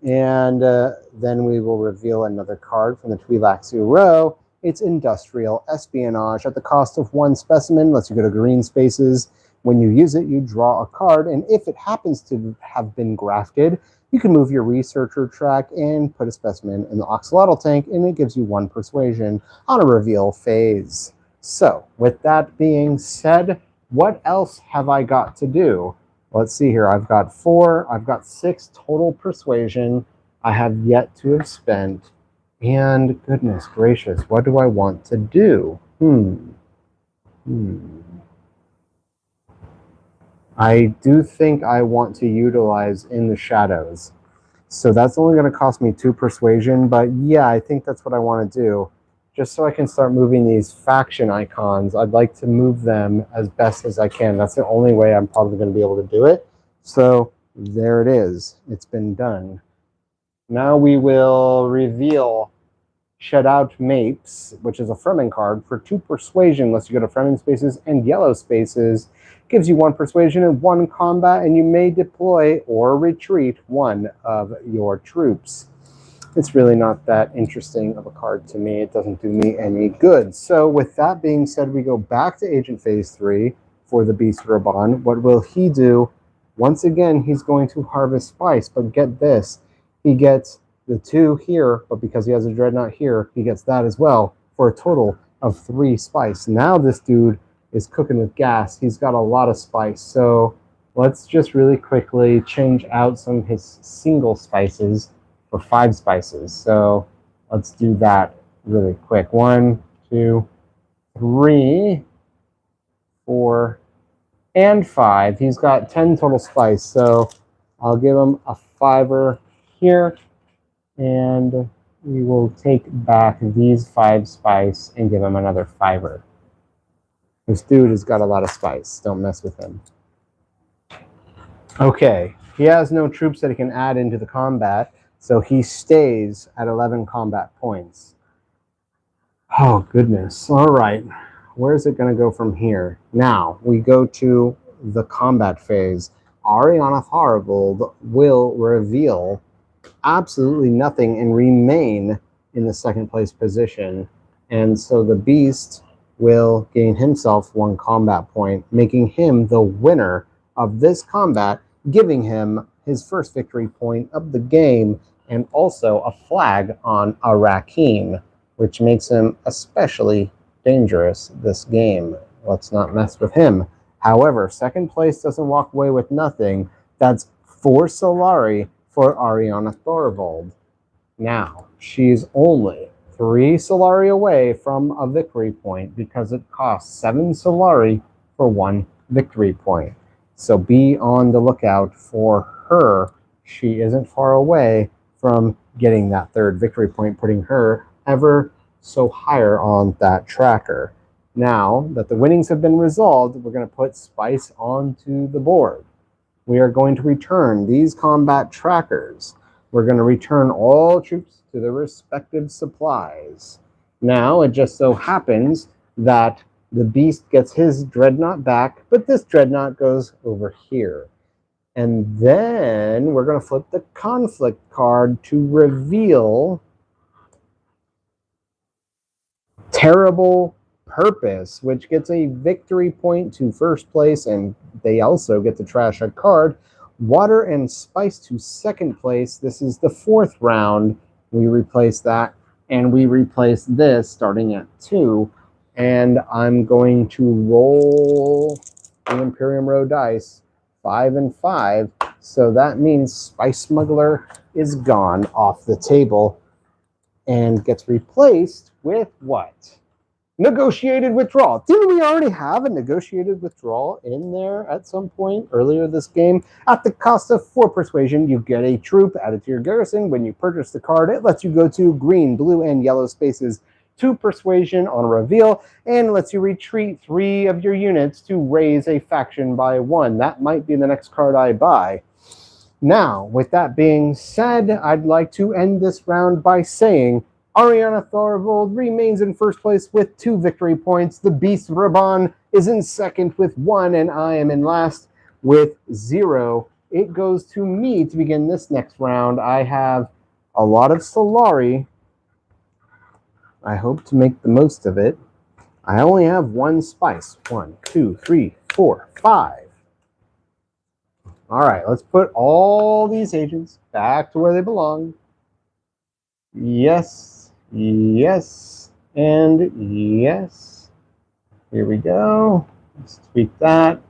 And then we will reveal another card from the Twi'leksu row. It's Industrial Espionage. At the cost of 1 specimen, lets you go to green spaces. When you use it, you draw a card, and if it happens to have been grafted, you can move your researcher track and put a specimen in the axolotl tank, and it gives you 1 persuasion on a reveal phase. So, with that being said, what else have I got to do? Let's see here. I've got 4. I've got 6 total persuasion. I have yet to have spent. And goodness gracious, what do I want to do? I do think I want to utilize In the Shadows. So that's only going to cost me 2 persuasion, but yeah, I think that's what I want to do. Just so I can start moving these faction icons, I'd like to move them as best as I can. That's the only way I'm probably going to be able to do it. So there it is. It's been done. Now we will reveal Shed Out Mapes, which is a Fremen card, for 2 persuasion, unless you go to Fremen spaces and yellow spaces. Gives you 1 persuasion and 1 combat, and you may deploy or retreat 1 of your troops. It's really not that interesting of a card to me. It doesn't do me any good. So with that being said, we go back to Agent Phase 3 for the Beast Raban. What will he do? Once again, he's going to harvest spice, but get this. He gets the 2 here, but because he has a Dreadnought here, he gets that as well for a total of 3 spice. Now this dude is cooking with gas. He's got a lot of spice. So let's just really quickly change out some of his single spices for 5 spices. So let's do that really quick. 1, 2, 3, 4, and 5. He's got 10 total spice. So I'll give him a 5er here. And we will take back these 5 spice and give him another 5er. This dude has got a lot of spice. Don't mess with him. Okay, he has no troops that he can add into the combat, so he stays at 11 combat points. Oh, goodness. All right. Where is it going to go from here? Now, we go to the combat phase. Ariana Tharibold will reveal absolutely nothing and remain in the 2nd place position. And so the Beast will gain himself 1 combat point, making him the winner of this combat, giving him his first victory point of the game, and also a flag on Arakim, which makes him especially dangerous this game. Let's not mess with him. However, 2nd place doesn't walk away with nothing. That's 4 Solari for Ariana Tharibold. Now, she's only 3 Solari away from a victory point because it costs 7 Solari for 1 victory point. So be on the lookout for her. She isn't far away from getting that 3rd victory point, putting her ever so higher on that tracker. Now that the winnings have been resolved, we're going to put spice onto the board. We are going to return these combat trackers. We're going to return all troops to their respective supplies. Now, it just so happens that the Beast gets his Dreadnought back, but this Dreadnought goes over here. And then we're going to flip the Conflict card to reveal Terrible Purpose, which gets a victory point to 1st place, and they also get to trash a card. Water and Spice to 2nd place. This is the 4th round. We replace that, and we replace this starting at 2. And I'm going to roll the Imperium Row dice, 5 and 5. So that means Spice Smuggler is gone off the table and gets replaced with what? Negotiated withdrawal. Didn't we already have a negotiated withdrawal in there at some point earlier this game? At the cost of 4 persuasion, you get a troop added to your garrison. When you purchase the card, it lets you go to green, blue, and yellow spaces, 2 persuasion on reveal, and lets you retreat 3 of your units to raise a faction by 1. That might be the next card I buy. Now, with that being said, I'd like to end this round by saying Ariana Tharibold remains in 1st place with 2 victory points. The Beast Raban is in 2nd with 1, and I am in last with 0 it goes to me to begin this next round. I have a lot of Solari. I hope to make the most of it. I only have one spice. 1, 2, 3, 4, 5. All right, let's put all these agents back to where they belong. Yes, yes, and yes. Here we go. Let's tweak that.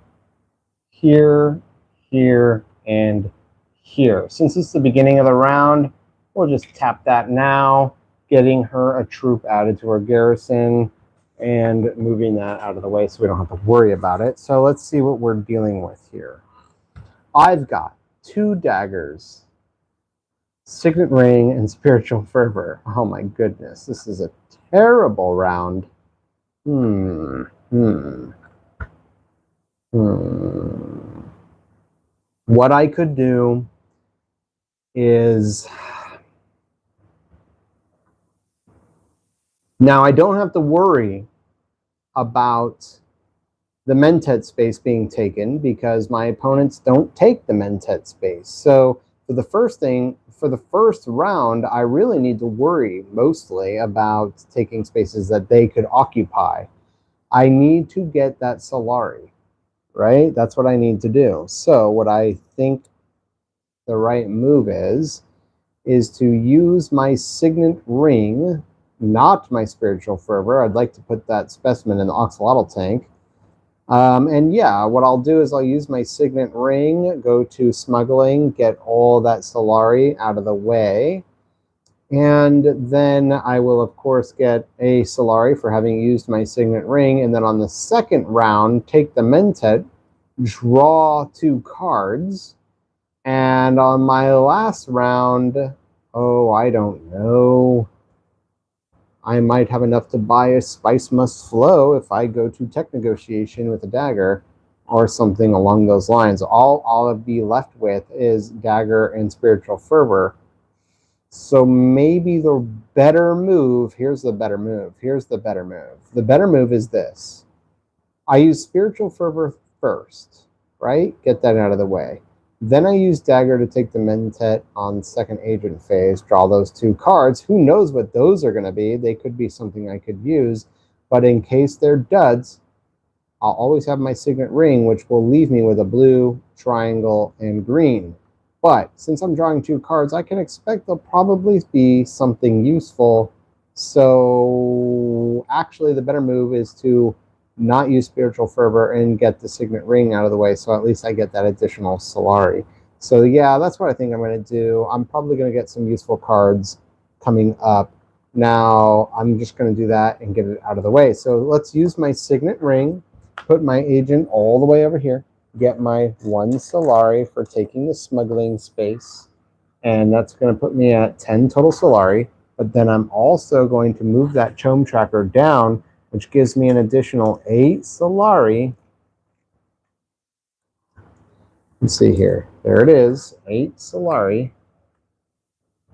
Here, here, and here. Since it's the beginning of the round, we'll just tap that now, getting her a troop added to her garrison and moving that out of the way so we don't have to worry about it. So let's see what we're dealing with here. I've got 2 daggers, Signet Ring, and Spiritual Fervor. Oh my goodness, this is a terrible round. What I could do is, now I don't have to worry about the Mentat space being taken because my opponents don't take the Mentat space. So for the first round, I really need to worry mostly about taking spaces that they could occupy. I need to get that Solari, right? That's what I need to do. So what I think the right move is to use my Signet Ring, not my Spiritual Fervor. I'd like to put that specimen in the Oxalotl tank. And yeah, what I'll do is I'll use my Signet Ring, go to Smuggling, get all that Solari out of the way. And then I will, of course, get a Solari for having used my Signet Ring. And then on the second round, take the Mentat, draw 2 cards. And on my last round, oh, I don't know. I might have enough to buy a Spice Must Flow if I go to Tech Negotiation with a dagger or something along those lines. All I'll be left with is Dagger and Spiritual Fervor. So maybe the better move, here's the better move. The better move is this. I use Spiritual Fervor first, right? Get that out of the way. Then I use Dagger to take the Mentat on second agent phase, draw those 2 cards. Who knows what those are going to be? They could be something I could use. But in case they're duds, I'll always have my Signet Ring, which will leave me with a blue, triangle, and green. But since I'm drawing 2 cards, I can expect they'll probably be something useful. So actually the better move is to not use Spiritual Fervor and get the Signet Ring out of the way, so at least I get that additional Solari. So yeah, that's what I think I'm going to do. I'm probably going to get some useful cards coming up. Now, I'm just going to do that and get it out of the way. So let's use my Signet Ring, put my agent all the way over here, get my 1 Solari for taking the smuggling space, and that's going to put me at 10 total Solari. But then I'm also going to move that Chome Tracker down, which gives me an additional 8 Solari. Let's see here. There it is, 8 Solari.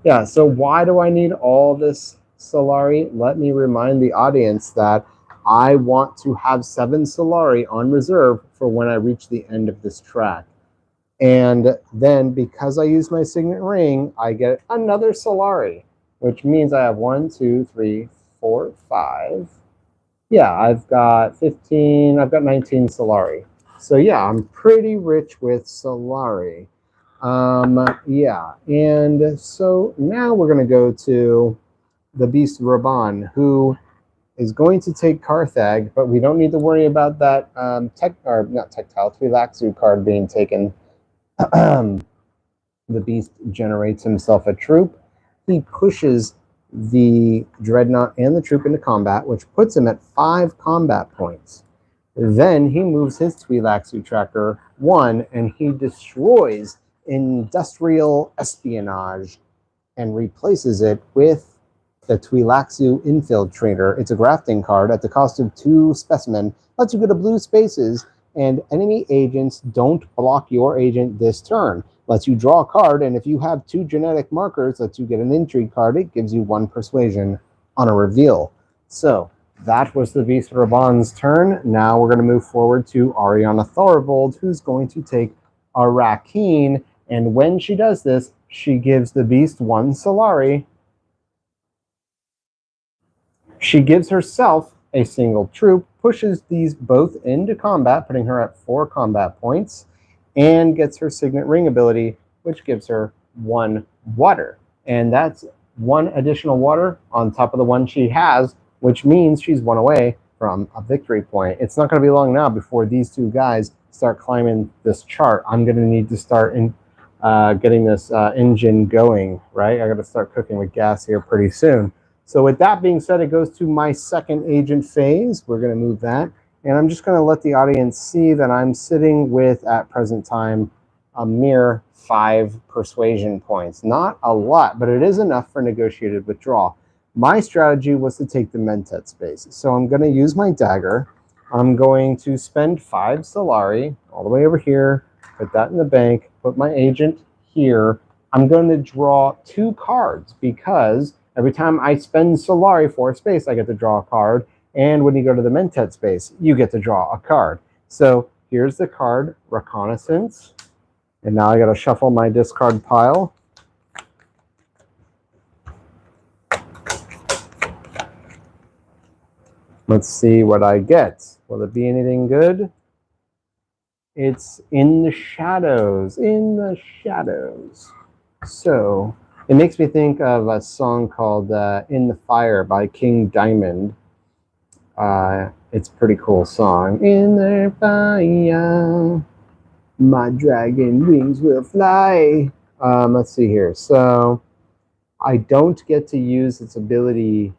Yeah, so why do I need all this Solari? Let me remind the audience that I want to have 7 Solari on reserve for when I reach the end of this track. And then because I use my Signet Ring, I get another Solari, which means I have 1, 2, 3, 4, 5. Yeah, I've got 15, I've got 19 Solari. So yeah, I'm pretty rich with Solari. Yeah, and so now we're going to go to the Beast Raban, who is going to take Carthag, but we don't need to worry about that Twi'leksu card being taken. The Beast generates himself a troop. He pushes the Dreadnought and the troop into combat, which puts him at 5 combat points. Then he moves his Twi'leksu Tracker 1, and he destroys Industrial Espionage and replaces it with the Twi'leksu Infiltrator. It's a grafting card at the cost of 2 specimen. Lets you go to blue spaces, and enemy agents don't block your agent this turn. Lets you draw a card, and if you have 2 genetic markers, lets you get an intrigue card. It gives you 1 persuasion on a reveal. So that was the Beast Raban's turn. Now we're going to move forward to Ariana Thorvald, who's going to take Arachne. And when she does this, she gives the beast 1 Solari. She gives herself a single troop, pushes these both into combat, putting her at 4 combat points, and gets her Signet Ring ability, which gives her 1 water. And that's 1 additional water on top of the 1 she has, which means she's 1 away from a victory point. It's not going to be long now before these 2 guys start climbing this chart. I'm going to need to start getting this engine going, right? I got to start cooking with gas here pretty soon. So with that being said, it goes to my second agent phase. We're going to move that. And I'm just going to let the audience see that I'm sitting with, at present time, a mere 5 persuasion points. Not a lot, but it is enough for negotiated withdrawal. My strategy was to take the Mentat space. So I'm going to use my dagger. I'm going to spend 5 Solari all the way over here, put that in the bank, put my agent here. I'm going to draw 2 cards because every time I spend Solari for a space, I get to draw a card. And when you go to the Mentat space, you get to draw a card. So here's the card, Reconnaissance. And now I got to shuffle my discard pile. Let's see what I get. Will it be anything good? It's In the Shadows. In the Shadows. So it makes me think of a song called In the Fire by King Diamond. It's a pretty cool song. In the fire, my dragon wings will fly. Let's see here. So I don't get to use its ability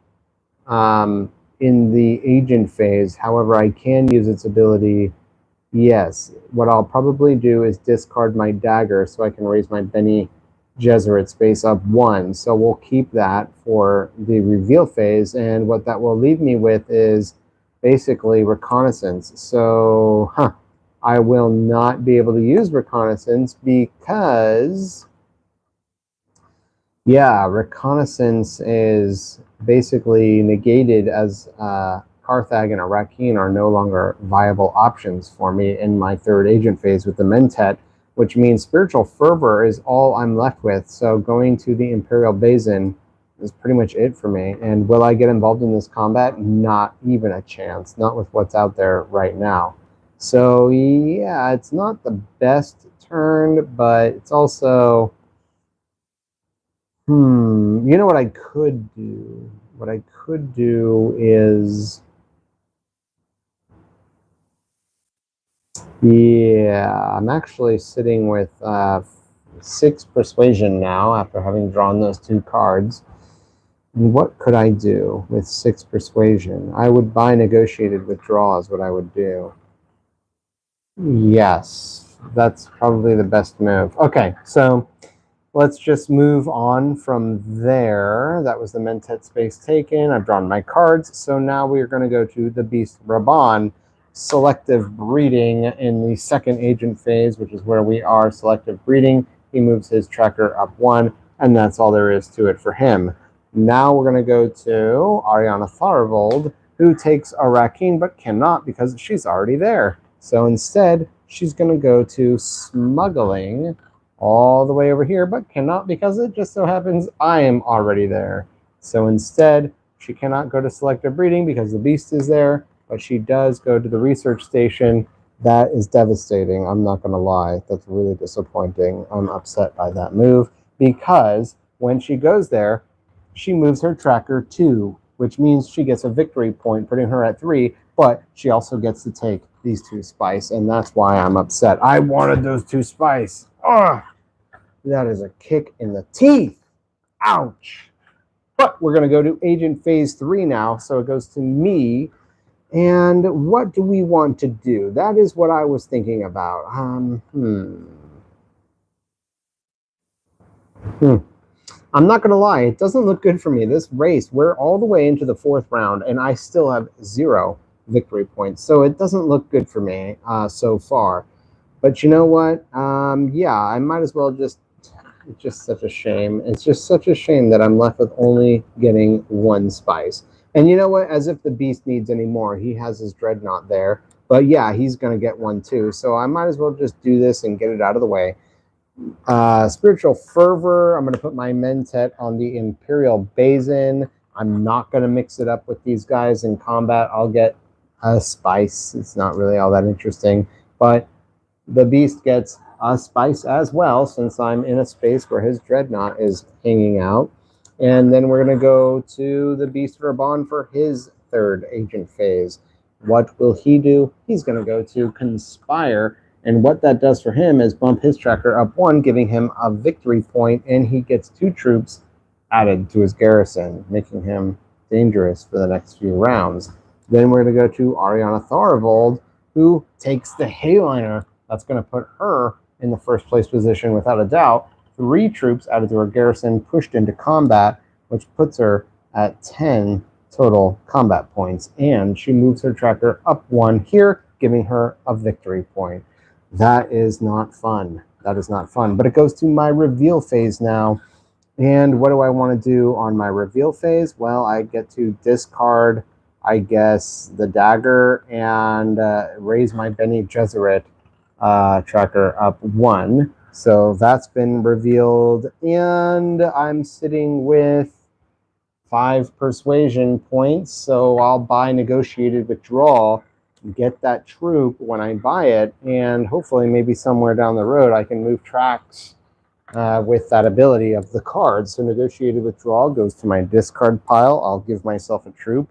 in the agent phase. However, I can use its ability. Yes. What I'll probably do is discard my dagger so I can raise my Bene Gesserit space up 1. So we'll keep that for the reveal phase. And what that will leave me with is basically Reconnaissance. So, I will not be able to use Reconnaissance because, yeah, Reconnaissance is basically negated as Carthag and Arachne are no longer viable options for me in my 3rd agent phase with the Mentat, which means Spiritual Fervor is all I'm left with. So going to the Imperial Basin is pretty much it for me. And will I get involved in this combat? Not even a chance. Not with what's out there right now. So yeah, it's not the best turn, but it's also... you know what I could do? What I could do is... yeah, I'm actually sitting with 6 persuasion now after having drawn those 2 cards. And what could I do with 6 persuasion? I would buy negotiated withdrawal is what I would do. Yes, that's probably the best move. Okay, so let's just move on from there. That was the Mentat space taken. I've drawn my cards. So now we're going to go to the Beast Raban. Selective breeding in the 2nd agent phase, which is where we are. Selective breeding. He moves his tracker up 1, and that's all there is to it for him. Now we're going to go to Ariana Tharvold, who takes Arachne but cannot because she's already there. So instead, she's going to go to Smuggling all the way over here, but cannot because it just so happens I am already there. So instead, she cannot go to Selective Breeding because the beast is there, but she does go to the research station. That is devastating. I'm not going to lie. That's really disappointing. I'm upset by that move because when she goes there, she moves her tracker 2, which means she gets a victory point, putting her at 3, but she also gets to take these 2 spice, and that's why I'm upset. I wanted those 2 spice. Ugh, that is a kick in the teeth. Ouch. But we're going to go to Agent Phase 3 now, so it goes to me. And what do we want to do? That is what I was thinking about. I'm not going to lie, it doesn't look good for me. This race, we're all the way into the 4th round, and I still have 0 victory points. So it doesn't look good for me so far. But you know what? Yeah, I might as well just... It's just such a shame. It's just such a shame that I'm left with only getting 1 spice. And you know what? As if the beast needs any more. He has his dreadnought there. But yeah, he's going to get one too. So I might as well just do this and get it out of the way. Spiritual Fervor. I'm going to put my Mentet on the Imperial Basin. I'm not going to mix it up with these guys in combat. I'll get a spice. It's not really all that interesting. But the Beast gets a spice as well, since I'm in a space where his Dreadnought is hanging out. And then we're going to go to the Beast Raban for his third agent phase. What will he do? He's going to go to Conspire. And what that does for him is bump his tracker up 1, giving him a victory point, and he gets 2 troops added to his garrison, making him dangerous for the next few rounds. Then we're going to go to Ariana Tharivold, who takes the Hayliner. That's going to put her in the first place position without a doubt. 3 troops added to her garrison, pushed into combat, which puts her at 10 total combat points. And she moves her tracker up 1 here, giving her a victory point. That is not fun. That is not fun. But it goes to my reveal phase now. And what do I want to do on my reveal phase? Well, I get to discard, I guess, the dagger and raise my Bene Gesserit tracker up 1. So that's been revealed. And I'm sitting with 5 persuasion points. So I'll buy Negotiated Withdrawal, get that troop when I buy it, and hopefully maybe somewhere down the road I can move tracks with that ability of the card. So Negotiated Withdrawal goes to my discard pile. I'll give myself a troop,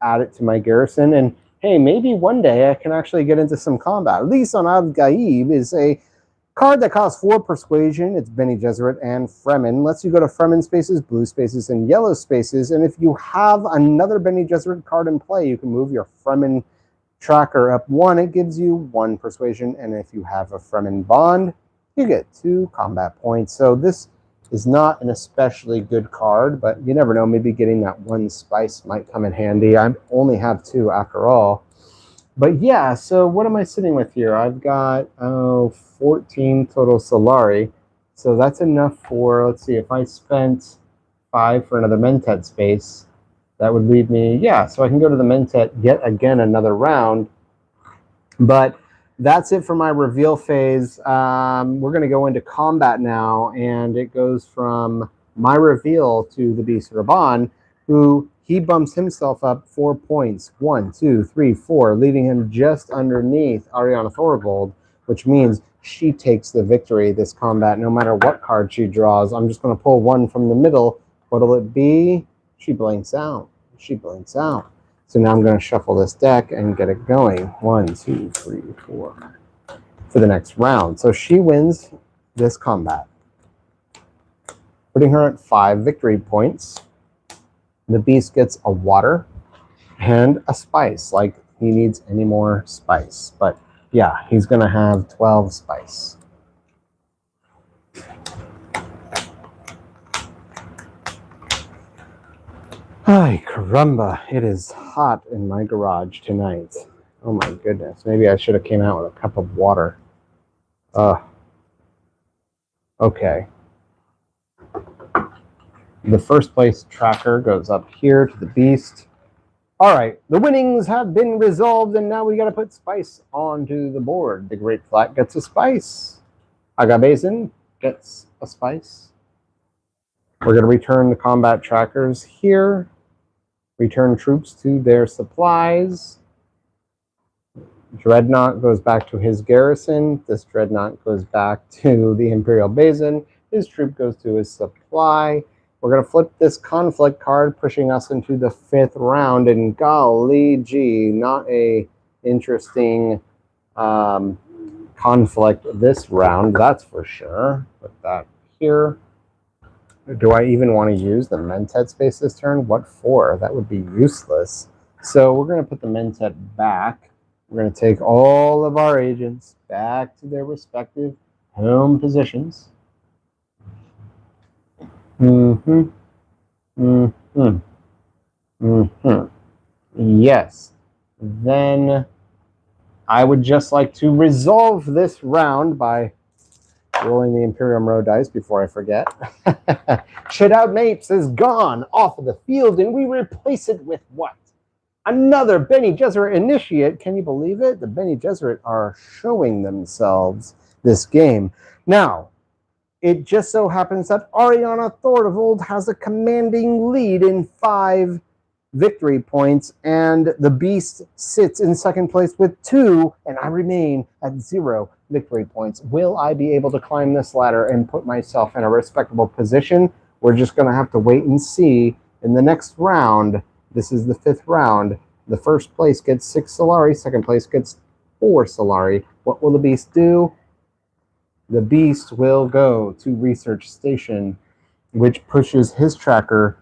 add it to my garrison, and hey, maybe one day I can actually get into some combat. Lisan al-Gaib is a card that costs 4 persuasion. It's Bene Gesserit and Fremen. Lets you go to Fremen spaces, blue spaces, and yellow spaces. And if you have another Bene Gesserit card in play, you can move your Fremen tracker up 1. It gives you 1 persuasion. And if you have a Fremen bond, you get 2 combat points. So this is not an especially good card, but you never know. Maybe getting that 1 spice might come in handy. I only have 2 after all. But yeah, so what am I sitting with here? I've got 14 total Solari. So that's enough for, let's see, if I spent 5 for another Mentet space, that would leave me, yeah, so I can go to the Mentet yet again another round. But that's it for my reveal phase. We're going to go into combat now, and it goes from my reveal to the Beast Raban, who he bumps himself up 4 points. 1, 2, 3, 4, leaving him just underneath Ariana Tharivold, which means she takes the victory this combat no matter what card she draws. I'm just going to pull 1 from the middle. What'll it be? She blinks out. She blinks out. So now I'm going to shuffle this deck and get it going. 1, 2, 3, 4 for the next round. So she wins this combat, putting her at 5 victory points. The Beast gets a water and a spice, like he needs any more spice. But yeah, he's going to have 12 spice. Ay, caramba, it is hot in my garage tonight. Oh my goodness, maybe I should have came out with a cup of water. Okay. The first place tracker goes up here to the Beast. All right, the winnings have been resolved, and now we got to put spice onto the board. The Great Flat gets a spice. Aga Basin gets a spice. We're going to return the combat trackers here. Return troops to their supplies. Dreadnought goes back to his garrison. This Dreadnought goes back to the Imperial Basin. His troop goes to his supply. We're going to flip this conflict card, pushing us into the 5th round. And golly gee, not a interesting conflict this round, that's for sure. Put that here. Do I even want to use the Mentet space this turn? What for? That would be useless. So we're going to put the Mentet back. We're going to take all of our agents back to their respective home positions. Yes. Then I would just like to resolve this round by rolling the Imperium Row dice before I forget. Shadow Mapes is gone off of the field, and we replace it with what? Another Bene Gesserit initiate. Can you believe it? The Bene Gesserit are showing themselves this game. Now, it just so happens that Ariana Thorvald has a commanding lead in 5 victory points, and the Beast sits in second place with 2, and I remain at 0 victory points. Will I be able to climb this ladder and put myself in a respectable position? We're just going to have to wait and see in the next round. This is the 5th round. The first place gets 6 Solari, second place gets 4 Solari. What will the Beast do? The Beast will go to Research Station, which pushes his tracker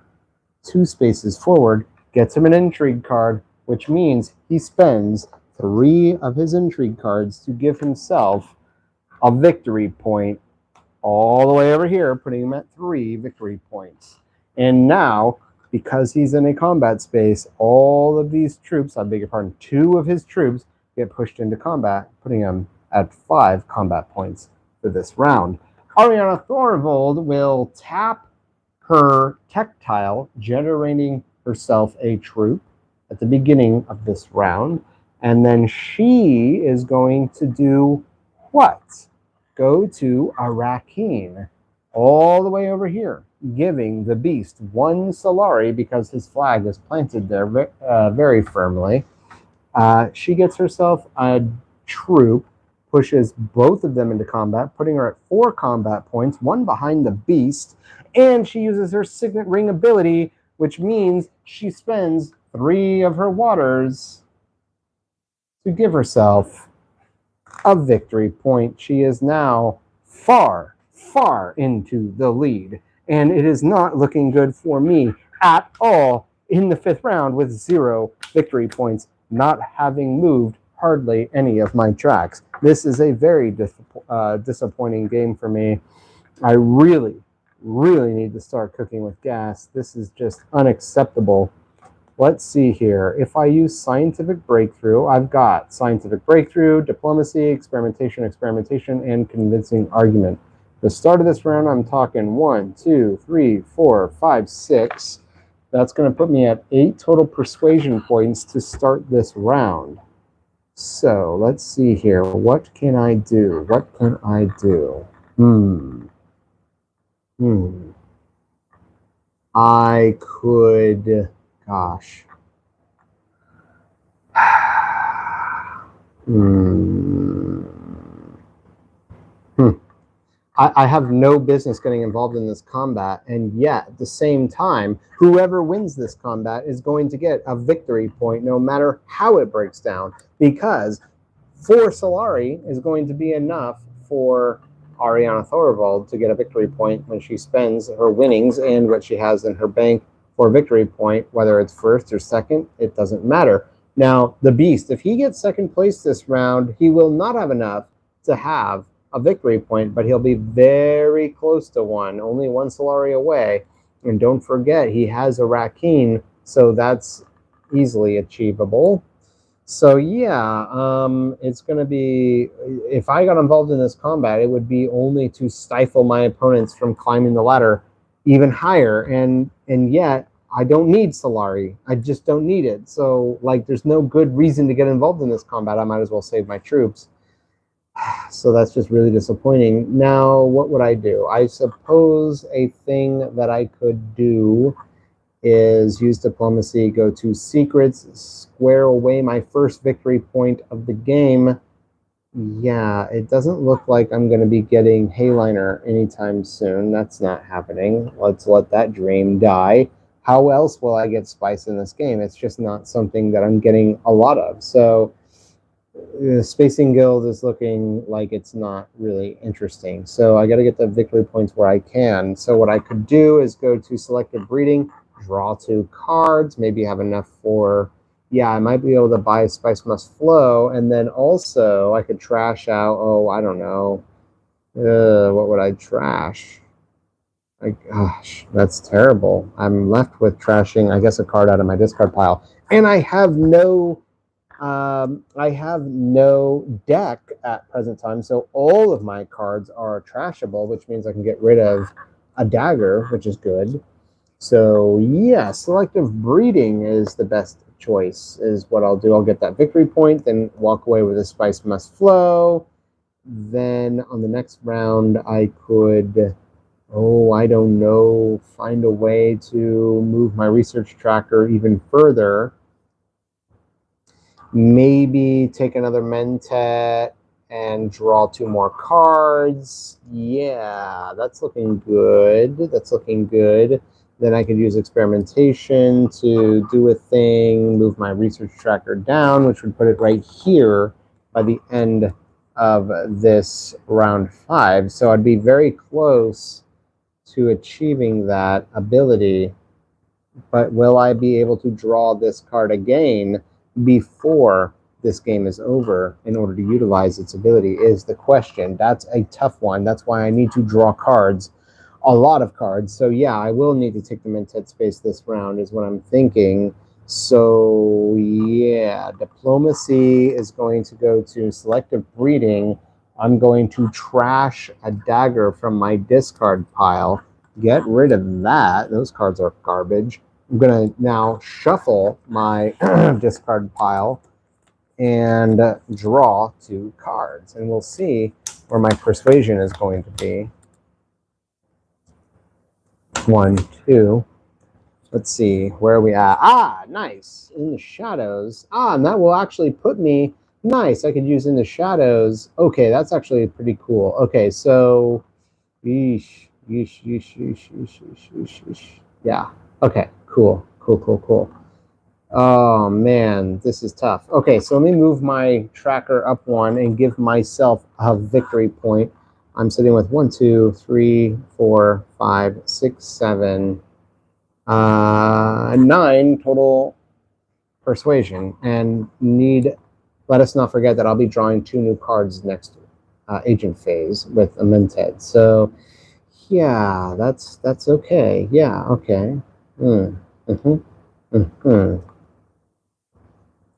2 spaces forward, gets him an intrigue card, which means he spends 3 of his intrigue cards to give himself a victory point all the way over here, putting him at 3 victory points. And now, because he's in a combat space, all of these troops, I beg your pardon, 2 of his troops get pushed into combat, putting him at 5 combat points for this round. Ariana Thorvald will tap her tech tile, generating herself a troop at the beginning of this round. And then she is going to do what? Go to Arrakeen, all the way over here, giving the Beast 1 Solari because his flag is planted there very firmly. She gets herself a troop, pushes both of them into combat, putting her at 4 combat points, 1 behind the Beast, and she uses her Signet Ring ability, which means she spends 3 of her waters to give herself a victory point. She is now far, far into the lead, and it is not looking good for me at all in the 5th round with 0 victory points, not having moved hardly any of my tracks. This is a very disappointing game for me. I really need to start cooking with gas. This is just unacceptable. Let's see here. If I use Scientific Breakthrough, I've got Scientific Breakthrough, Diplomacy, Experimentation, and Convincing Argument. The start of this round, I'm talking 1, 2, 3, 4, 5, 6. That's going to put me at 8 total persuasion points to start this round. So let's see here. What can I do? What can I do? I could, gosh. I have no business getting involved in this combat, and yet at the same time, whoever wins this combat is going to get a victory point no matter how it breaks down, because 4 Solari is going to be enough for Ariana Thorvald to get a victory point when she spends her winnings and what she has in her bank for a victory point, whether it's first or second, it doesn't matter. Now, the Beast, if he gets second place this round, he will not have enough to have a victory point, but he'll be very close to one, only 1 Solari away. And don't forget, he has a Rakeen, so that's easily achievable. So yeah, it's going to be, if I got involved in this combat, it would be only to stifle my opponents from climbing the ladder even higher. And yet, I don't need Solari. I just don't need it. So, like, there's no good reason to get involved in this combat. I might as well save my troops. So that's just really disappointing. Now, what would I do? I suppose a thing that I could do is use Diplomacy, go to Secrets, square away my first victory point of the game. Yeah, it doesn't look like I'm going to be getting Hayliner anytime soon. That's not happening. Let's let that dream die. How else will I get spice in this game? It's just not something that I'm getting a lot of. So the Spacing Guild is looking like it's not really interesting. So I got to get the victory points where I can. So what I could do is go to Selective Breeding, draw 2 cards, maybe have enough for, yeah, I might be able to buy Spice Must Flow, and then also I could trash out, oh, I don't know, what would I trash? Gosh, that's terrible. I'm left with trashing, I guess, a card out of my discard pile, and I have no deck at present time, so all of my cards are trashable, which means I can get rid of a dagger, which is good. So yeah, Selective Breeding is the best choice is what I'll do. I'll get that victory point, then walk away with a spice must flow. Then on the next round, I could, I don't know, find a way to move my research tracker even further. Maybe take another Mentat and draw 2 more cards. Yeah, that's looking good. That's looking good. Then I could use experimentation to do a thing, move my research tracker down, which would put it right here by the end of this round 5. So I'd be very close to achieving that ability. But will I be able to draw this card again before this game is over in order to utilize its ability is the question. That's a tough one. That's why I need to draw cards, a lot of cards. So yeah, I will need to take the Mentat space this round is what I'm thinking. So yeah, diplomacy is going to go to selective breeding. I'm going to trash a dagger from my discard pile. Get rid of that. Those cards are garbage. I'm going to now shuffle my discard pile and draw 2 cards. And we'll see where my persuasion is going to be. 1, 2. Let's see, where are we at? Ah, nice. In the shadows. Ah, and that will actually put me, nice, I could use in the shadows. Okay, that's actually pretty cool. Okay, so, yeesh. Yeah, okay, cool. Oh, man, this is tough. Okay, so let me move my tracker up 1 and give myself a victory point. I'm sitting with 1, 2, 3, 4, 5, 6, 7, 9 total persuasion. And let us not forget that I'll be drawing 2 new cards next agent phase with a Mentat. So, yeah, that's okay. Yeah, okay.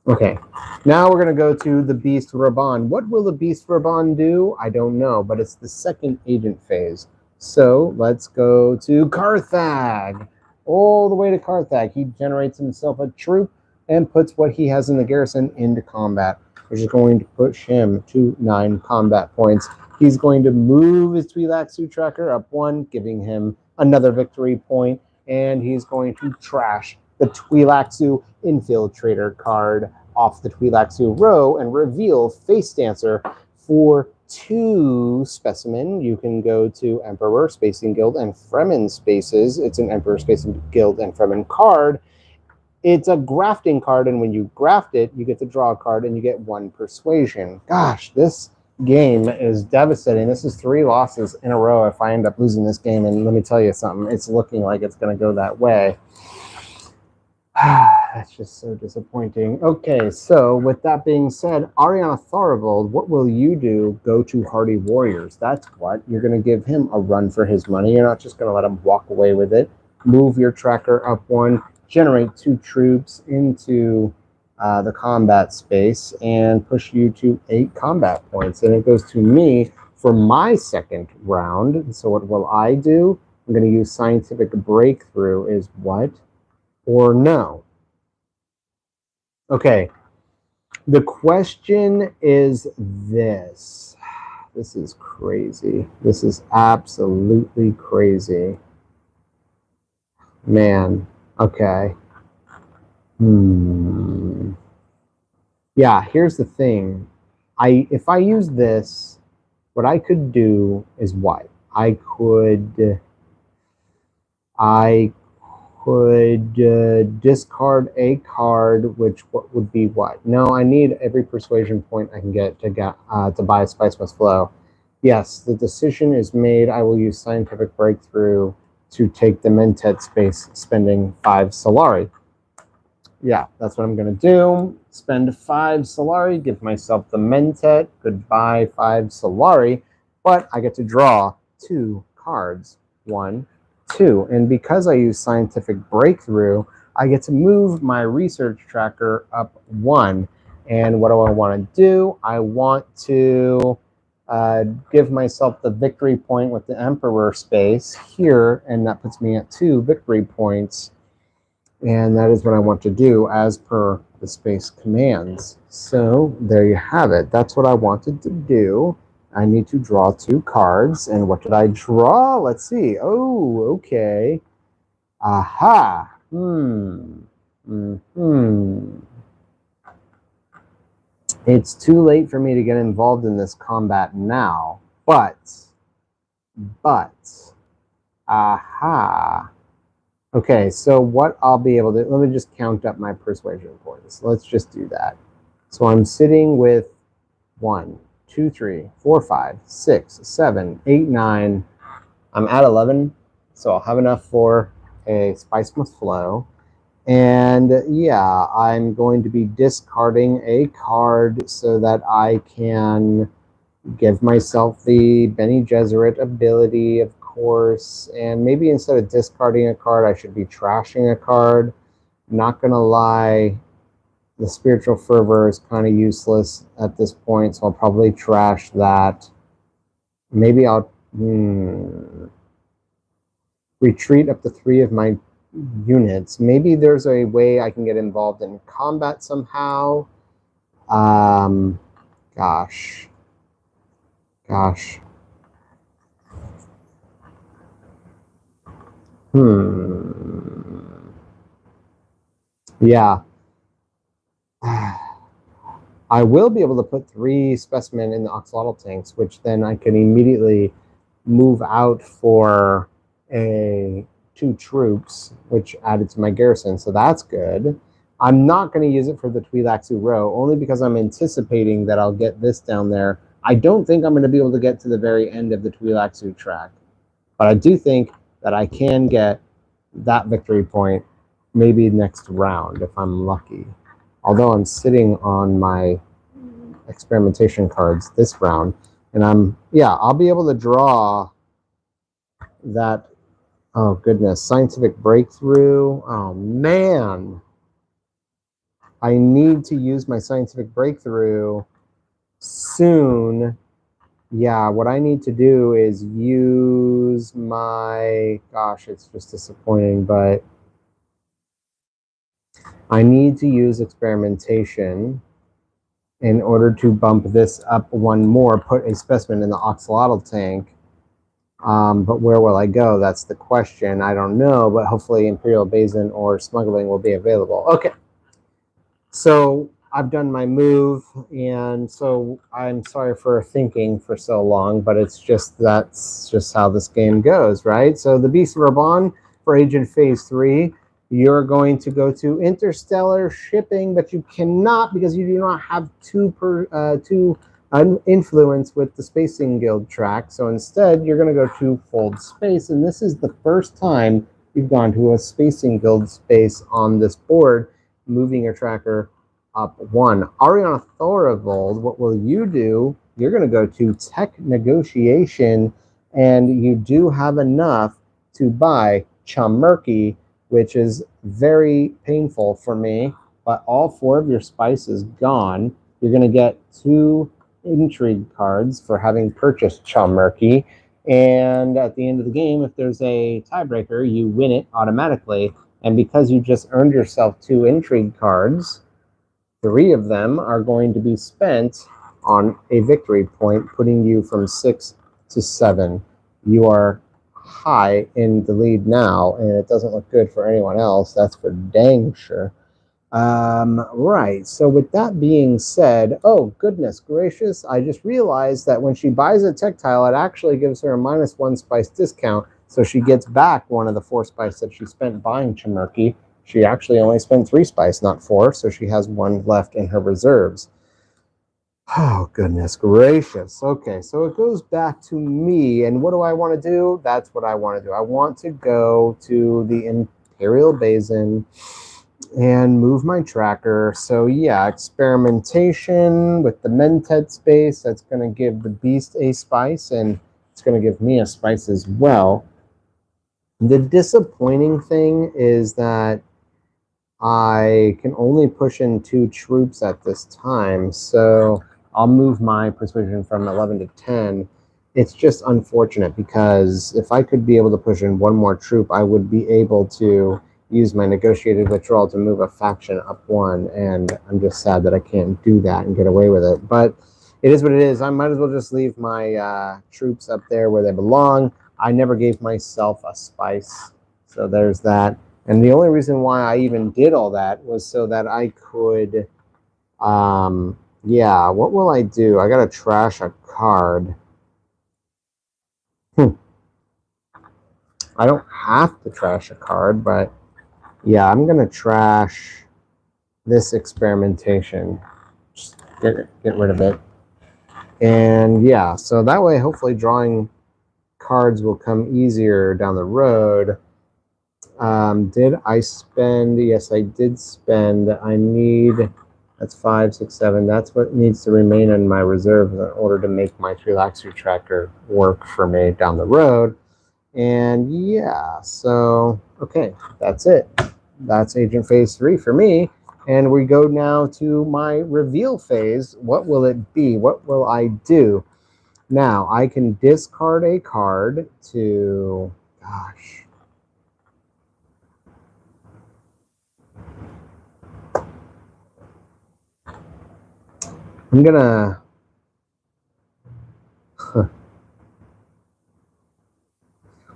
Okay, now we're going to go to the Beast Raban. What will the Beast Raban do? I don't know, but it's the second agent phase. So let's go to Karthag. All the way to Karthag. He generates himself a troop and puts what he has in the garrison into combat, which is going to push him to 9 combat points. He's going to move his Twi'leksu tracker up 1, giving him another victory point, and he's going to trash the Twi'leksu Infiltrator card off the Twi'leksu row and reveal Face Dancer for 2 specimen. You can go to Emperor, Spacing Guild, and Fremen spaces. It's an Emperor, Spacing Guild, and Fremen card. It's a grafting card, and when you graft it, you get to draw a card, and you get 1 persuasion. Gosh, this game is devastating. This is 3 losses in a row if I end up losing this game, and let me tell you something, it's looking like it's going to go that way. That's just so disappointing. Okay, so with that being said, Ariana Tharivold, what will you do? Go to Hardy Warriors. That's what. You're going to give him a run for his money. You're not just going to let him walk away with it. Move your tracker up 1, generate 2 troops into the combat space, and push you to 8 combat points. And it goes to me for my second round. So what will I do? I'm going to use Scientific Breakthrough is what? Or no? Okay, the question is this. This is crazy. This is absolutely crazy. Man, okay. Yeah, here's the thing. If I use this, what I could do is what? I could discard a card, which would be what? No, I need every persuasion point I can get to buy a Spice Must Flow. Yes, the decision is made. I will use Scientific Breakthrough to take the Mentat space, spending 5 Solari. Yeah, that's what I'm going to do. Spend 5 Solari, give myself the Mentat. Goodbye, 5 Solari. But I get to draw 2 cards. 1, 2. And because I use Scientific Breakthrough, I get to move my research tracker up 1. And what do I want to do? I want to give myself the victory point with the Emperor space here, and that puts me at 2 victory points. And that is what I want to do as per the space commands. So there you have it. That's what I wanted to do. I need to draw 2 cards. And what did I draw? Let's see. Oh, okay. Aha. It's too late for me to get involved in this combat now. But, aha. Okay, so what I'll be able to, let me just count up my persuasion points. Let's just do that. So I'm sitting with 1, 2, 3, 4, 5, 6, 7, 8, 9. I'm at 11, so I'll have enough for a Spice Must Flow. And yeah, I'm going to be discarding a card so that I can give myself the Bene Gesserit ability, of course. And maybe instead of discarding a card, I should be trashing a card. Not gonna lie, the Spiritual Fervor is kind of useless at this point, so I'll probably trash that. Maybe I'll retreat up to 3 of my units. Maybe there's a way I can get involved in combat somehow. Gosh. Yeah. I will be able to put 3 specimen in the axolotl tanks, which then I can immediately move out for 2 troops, which added to my garrison, so that's good. I'm not going to use it for the Twi'leksu row, only because I'm anticipating that I'll get this down there. I don't think I'm going to be able to get to the very end of the Twi'leksu track, but I do think that I can get that victory point maybe next round if I'm lucky. Although I'm sitting on my experimentation cards this round, and I'll be able to draw that. Oh goodness, scientific breakthrough. Oh man, I need to use my scientific breakthrough soon. Yeah, what I need to do is use my, gosh, it's just disappointing, but I need to use experimentation in order to bump this up 1 more, put a specimen in the axolotl tank. But where will I go? That's the question. I don't know, but hopefully Imperial Basin or smuggling will be available. Okay. So I've done my move, and so I'm sorry for thinking for so long, but that's just how this game goes, right? So the Beast of Raban for Agent Phase 3, you're going to go to interstellar shipping, but you cannot because you do not have 2 influence with the Spacing Guild track. So instead, you're going to go to Fold Space, and this is the first time you've gone to a Spacing Guild space on this board, moving your tracker up 1. Ariana Thoravold, what will you do? You're going to go to Tech Negotiation, and you do have enough to buy Chamerky, which is very painful for me, but all 4 of your spice is gone. You're going to get 2 intrigue cards for having purchased Chamerky, and at the end of the game, if there's a tiebreaker, you win it automatically. And because you just earned yourself 2 intrigue cards, 3 of them are going to be spent on a victory point, putting you from 6 to 7. You are high in the lead now, and it doesn't look good for anyone else. That's for dang sure. Right, so with that being said, oh goodness gracious, I just realized that when she buys a tech tile, it actually gives her a -1 spice discount, so she gets back 1 of the 4 spice that she spent buying Chamerky. She actually only spent 3 spice, not 4, so she has 1 left in her reserves. Oh, goodness gracious. Okay, so it goes back to me, and what do I want to do? That's what I want to do. I want to go to the Imperial Basin and move my tracker. So yeah, experimentation with the Mentet space, that's going to give the beast a spice, and it's going to give me a spice as well. The disappointing thing is that I can only push in 2 troops at this time, so I'll move my persuasion from 11 to 10. It's just unfortunate because if I could be able to push in 1 more troop, I would be able to use my negotiated withdrawal to move a faction up one, and I'm just sad that I can't do that and get away with it. But it is what it is. I might as well just leave my troops up there where they belong. I never gave myself a spice, so there's that. And the only reason why I even did all that was so that I could, yeah, what will I do? I gotta trash a card. I don't have to trash a card, but yeah, I'm gonna trash this experimentation. Just get rid of it. And yeah, so that way hopefully drawing cards will come easier down the road. Did I spend? Yes, I did spend. I need, that's 5, 6, 7. That's what needs to remain in my reserve in order to make my Relaxer tracker work for me down the road. And yeah, so, okay, that's it. That's Agent Phase 3 for me. And we go now to my reveal phase. What will it be? What will I do? Now, I can discard a card to, gosh. I'm gonna,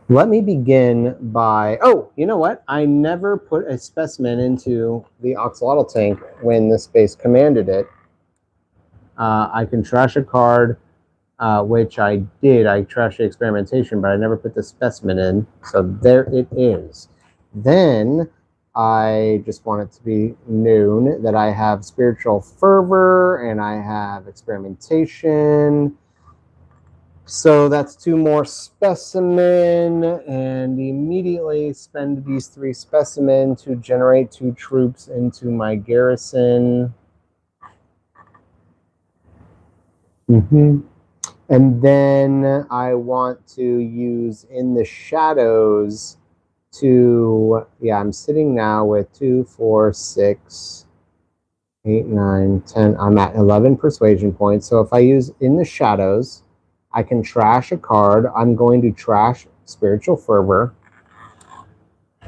let me begin by, oh, you know what? I never put a specimen into the Oxalotl tank when the space commanded it. I can trash a card, which I did. I trashed the experimentation, but I never put the specimen in. So there it is. Then I just want it to be known that I have spiritual fervor and I have experimentation. So that's 2 more specimen, and immediately spend these 3 specimen to generate 2 troops into my garrison. And then I want to use in the shadows to, yeah, I'm sitting now with 2, 4, 6, 8, 9, 10. I'm at 11 persuasion points. So if I use in the shadows, I can trash a card. I'm going to trash Spiritual Fervor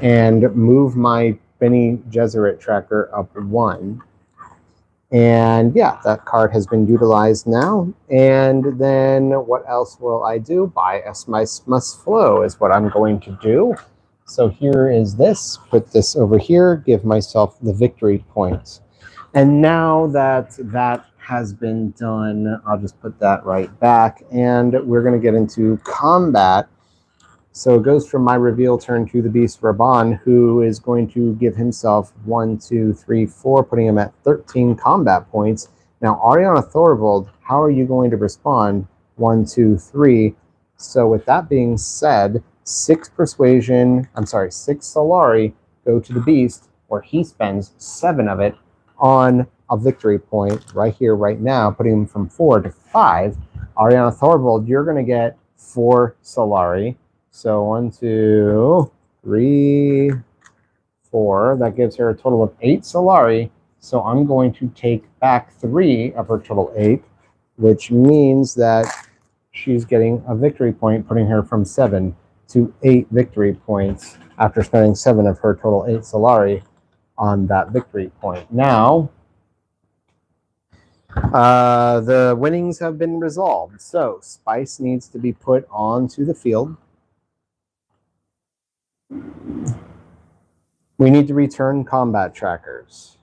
and move my Bene Gesserit tracker up 1. And yeah, that card has been utilized now. And then what else will I do? Buy Esmice Must Flow is what I'm going to do. So here is this. Put this over here. Give myself the victory points. And now that that has been done, I'll just put that right back. And we're going to get into combat. So it goes from my reveal turn to the Beast Raban, who is going to give himself 1, 2, 3, 4, putting him at 13 combat points. Now, Ariana Thorvald, how are you going to respond? 1, 2, 3. So with that being said, 6 persuasion, 6 Solari go to the Beast, where he spends 7 of it on a victory point right here, right now, putting him from 4 to 5. Ariana Thorvald, you're going to get 4 Solari. So 1, 2, 3, 4. That gives her a total of 8 Solari. So I'm going to take back 3 of her total 8, which means that she's getting a victory point, putting her from 7 to 8 victory points after spending 7 of her total 8 Solari on that victory point. Now, the winnings have been resolved. So Spice needs to be put onto the field. We need to return combat trackers.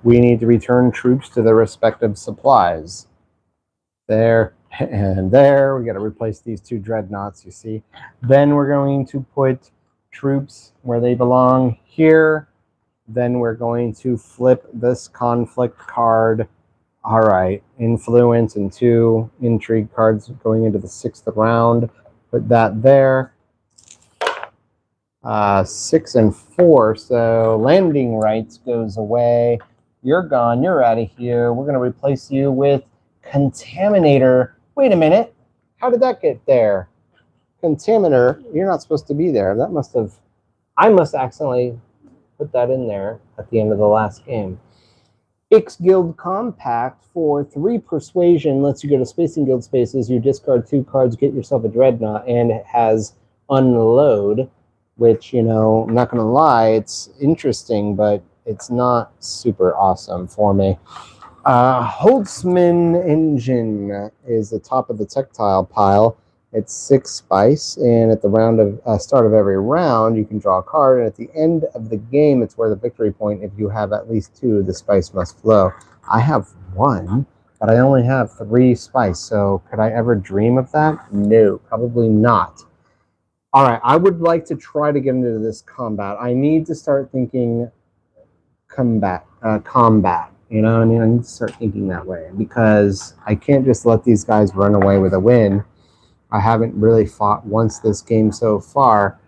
We need to return troops to their respective supplies. There and there. We got to replace these 2 dreadnoughts, you see. Then we're going to put troops where they belong here. Then we're going to flip this conflict card. All right, influence and 2 intrigue cards going into the 6th round. Put that there. 6 and 4, so landing rights goes away. You're gone. You're out of here. We're going to replace you with Contaminator. Wait a minute. How did that get there? Contaminator, you're not supposed to be there. That must have, I must accidentally put that in there at the end of the last game. Ix Guild Compact for 3 persuasion lets you go to Spacing Guild spaces. You discard 2 cards, get yourself a dreadnought, and it has unload. which, you know, I'm not going to lie, it's interesting, but it's not super awesome for me. Holtzman engine is the top of the tactile pile. It's 6 spice, and at the start of every round, you can draw a card, and at the end of the game, it's worth a victory point. If you have at least 2, the spice must flow. I have 1, but I only have 3 spice, so could I ever dream of that? No, probably not. All right, I would like to try to get into this combat. I need to start thinking combat. You know what I mean? I need to start thinking that way because I can't just let these guys run away with a win. I haven't really fought once this game so far.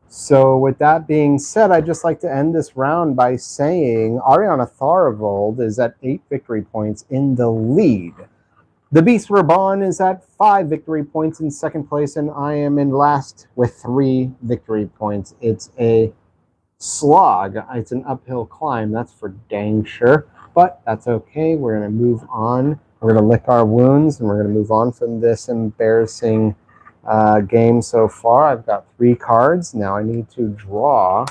So with that being said, I'd just like to end this round by saying Ariana Tharivold is at 8 victory points in the lead. The Beast Raban is at 5 victory points in second place, and I am in last with 3 victory points. It's a slog. It's an uphill climb, that's for dang sure. But that's okay. We're going to move on. We're going to lick our wounds, and we're going to move on from this embarrassing game so far. I've got 3 cards. Now I need to draw.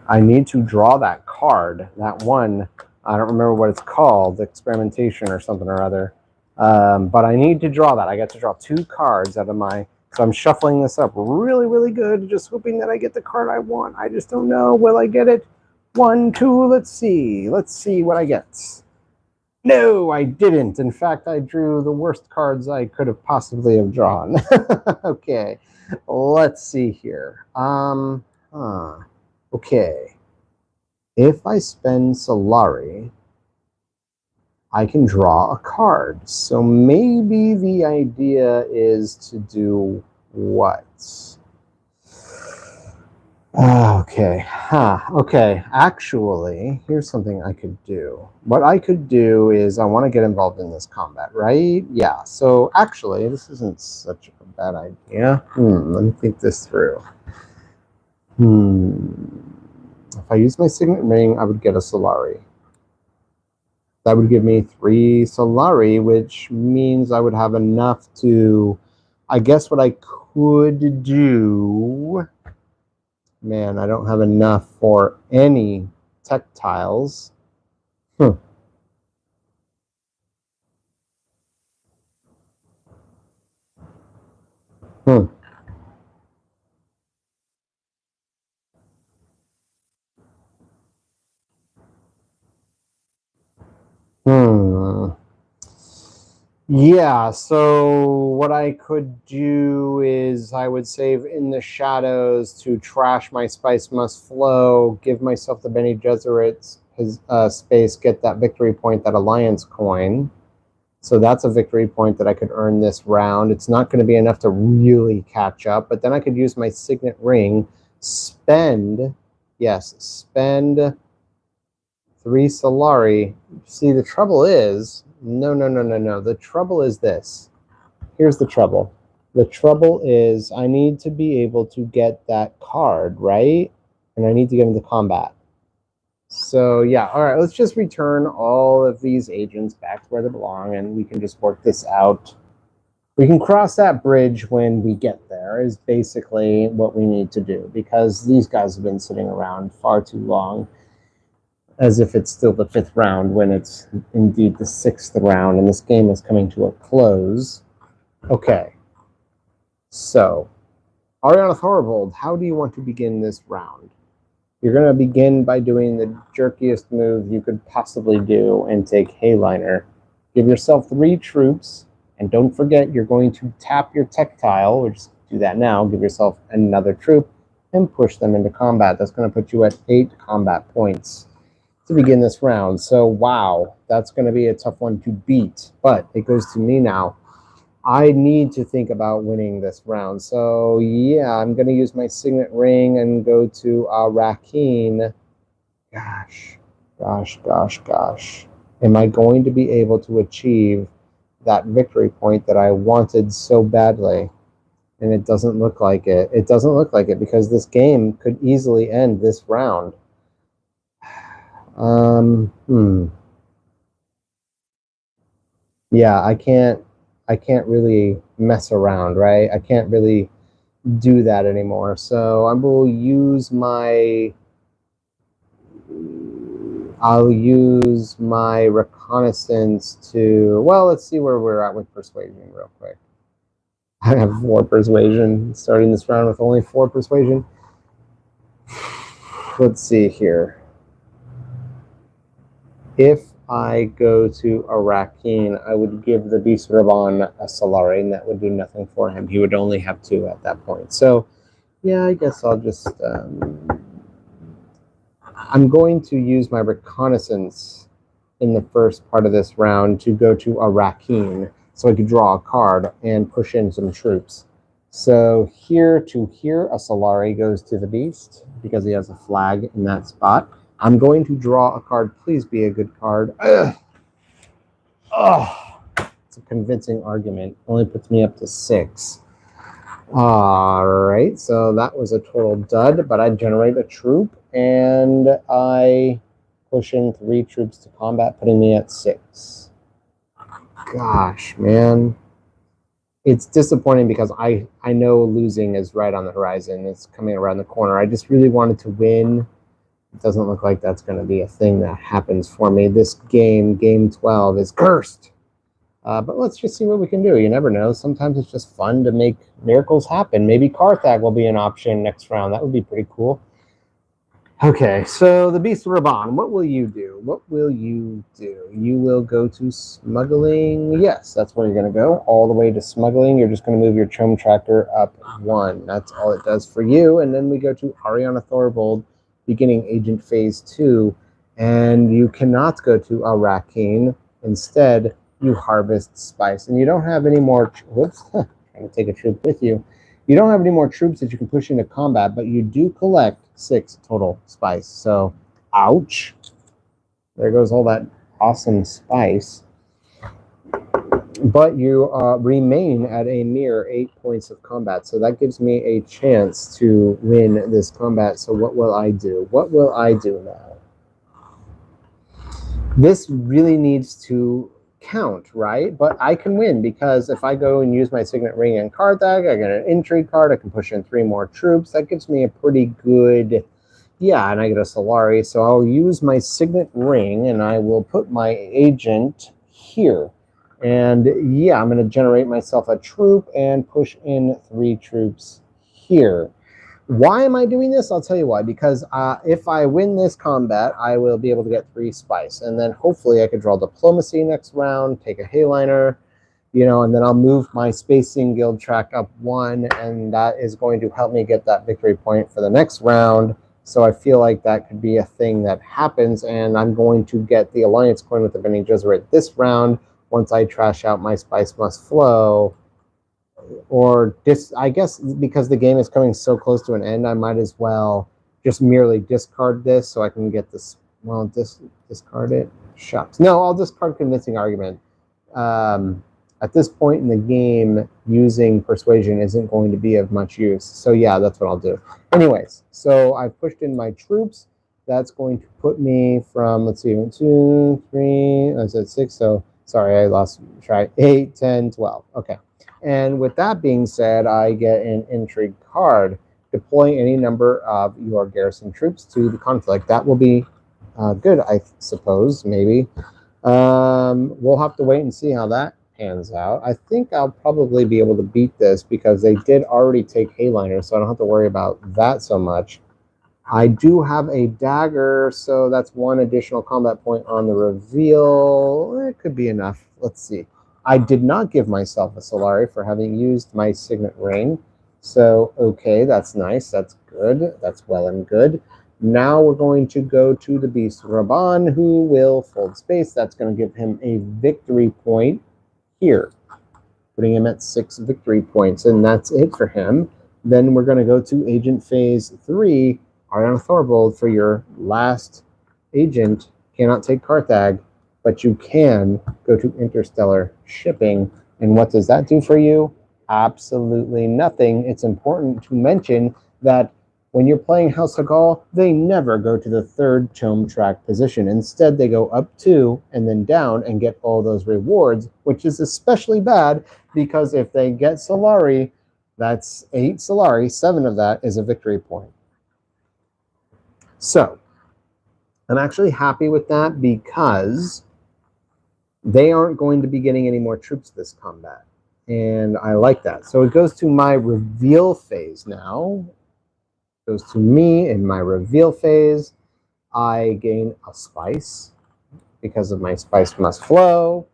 I need to draw that card, that one. I don't remember what it's called, experimentation or something or other. But I need to draw that. I got to draw 2 cards out of my... So I'm shuffling this up really, really good, just hoping that I get the card I want. I just don't know. Will I get it? 1, 2, let's see. Let's see what I get. No, I didn't. In fact, I drew the worst cards I could have possibly have drawn. Okay, let's see here. Okay. If I spend Solari, I can draw a card. So maybe the idea is to do what? Okay. Okay. Actually, here's something I could do. What I could do is I want to get involved in this combat, right? Yeah. So actually, this isn't such a bad idea. Let me think this through. If I use my signet ring, I would get a Solari. That would give me 3 Solari, which means I would have enough to... I guess what I could do... Man, I don't have enough for any tactiles. Yeah, so what I could do is I would save In the Shadows to trash my Spice Must Flow, give myself the Bene Gesserit's space, get that victory point, that Alliance coin. So that's a victory point that I could earn this round. It's not going to be enough to really catch up, but then I could use my Signet Ring, spend 3 Solari. See, the trouble is, no. The trouble is this. Here's the trouble. The trouble is I need to be able to get that card, right? And I need to get into combat. So, yeah, all right, let's just return all of these agents back to where they belong, and we can just work this out. We can cross that bridge when we get there, is basically what we need to do, because these guys have been sitting around far too long, as if it's still the 5th round when it's indeed the 6th round, and this game is coming to a close. Okay. So, Ariana Thorvald, how do you want to begin this round? You're going to begin by doing the jerkiest move you could possibly do and take Hayliner. Give yourself 3 troops, and don't forget you're going to tap your tactile, or just do that now, give yourself another troop, and push them into combat. That's going to put you at 8 combat points to begin this round. So, wow, that's going to be a tough one to beat, but it goes to me now. I need to think about winning this round. So, yeah, I'm going to use my Signet Ring and go to Rakeen. Gosh. Am I going to be able to achieve that victory point that I wanted so badly? And it doesn't look like it. It doesn't look like it because this game could easily end this round. Yeah, I can't I can't really mess around, right? I can't really do that anymore. So I will use I'll use my reconnaissance to, well, let's see where we're at with persuasion real quick. I have 4 persuasion, starting this round with only 4 persuasion. Let's see here. If I go to Arrakeen, I would give the Beast Raban a Solari, and that would do nothing for him. He would only have 2 at that point. So, yeah, I guess I'll just... I'm going to use my reconnaissance in the first part of this round to go to Arrakeen, so I could draw a card and push in some troops. So here to here, a Solari goes to the Beast, because he has a flag in that spot. I'm going to draw a card. Please be a good card. Ugh. Oh, it's a convincing argument. Only puts me up to 6. All right, so that was a total dud, but I generate a troop, and I push in 3 troops to combat, putting me at 6. Gosh, man. It's disappointing because I know losing is right on the horizon. It's coming around the corner. I just really wanted to win. It doesn't look like that's going to be a thing that happens for me. This game, game 12, is cursed. But let's just see what we can do. You never know. Sometimes it's just fun to make miracles happen. Maybe Carthag will be an option next round. That would be pretty cool. Okay, so the Beast Raban, what will you do? What will you do? You will go to smuggling. Yes, that's where you're going to go. All the way to smuggling. You're just going to move your Chum Tractor up 1. That's all it does for you. And then we go to Ariana Thorvald, beginning Agent Phase 2. And you cannot go to Arrakeen. Instead, you harvest spice. And you don't have any more... Whoops. Trying to take a troop with you. You don't have any more troops that you can push into combat, but you do collect 6 total spice. So, ouch. There goes all that awesome spice. But you remain at a mere 8 points of combat. So that gives me a chance to win this combat. So what will I do? What will I do now? This really needs to count, right? But I can win because if I go and use my Signet Ring and Carthag, I get an intrigue card. I can push in 3 more troops. That gives me a pretty good, yeah, and I get a Solari. So I'll use my Signet Ring and I will put my agent here. And yeah, I'm going to generate myself a troop and push in 3 troops here. Why am I doing this? I'll tell you why. Because if I win this combat, I will be able to get 3 spice. And then hopefully I could draw diplomacy next round, take a Hayliner, you know, and then I'll move my spacing guild track up 1. And that is going to help me get that victory point for the next round. So I feel like that could be a thing that happens. And I'm going to get the Alliance coin with the Bene Gesserit this round once I trash out my Spice Must Flow. Or I guess because the game is coming so close to an end, I might as well just merely discard this so I can get this. Well, discard it. Shucks. No, I'll discard Convincing Argument. At this point in the game, using Persuasion isn't going to be of much use. So yeah, that's what I'll do. Anyways, so I've pushed in my troops. That's going to put me from, let's see, 1, 2, 3, I said 6, so sorry, I lost track. 8, 10, 12. Okay. And with that being said, I get an intrigue card. Deploy any number of your garrison troops to the conflict. That will be good, I suppose, maybe. We'll have to wait and see how that pans out. I think I'll probably be able to beat this because they did already take Hayliner, so I don't have to worry about that so much. I do have a dagger, so that's 1 additional combat point on the reveal. It could be enough. Let's see. I did not give myself a Solari for having used my Signet Ring. So, okay, that's nice. That's good. That's well and good. Now we're going to go to the Beast Raban, who will fold space. That's going to give him a victory point here, putting him at 6 victory points, and that's it for him. Then we're going to go to Agent Phase 3, Ariana Thorvald, for your last agent. Cannot take Carthag, but you can go to interstellar shipping. And what does that do for you? Absolutely nothing. It's important to mention that When you're playing House of Gaul, they never go to the third tome track position. Instead, they go up 2 and then down and get all those rewards, which is especially bad because if they get Solari, that's 8 Solari, 7 of that is a victory point. So, I'm actually happy with that because they aren't going to be getting any more troops this combat. And I like that. So it goes to my reveal phase now. Goes to me in my reveal phase. I gain a spice because of my spice must flow.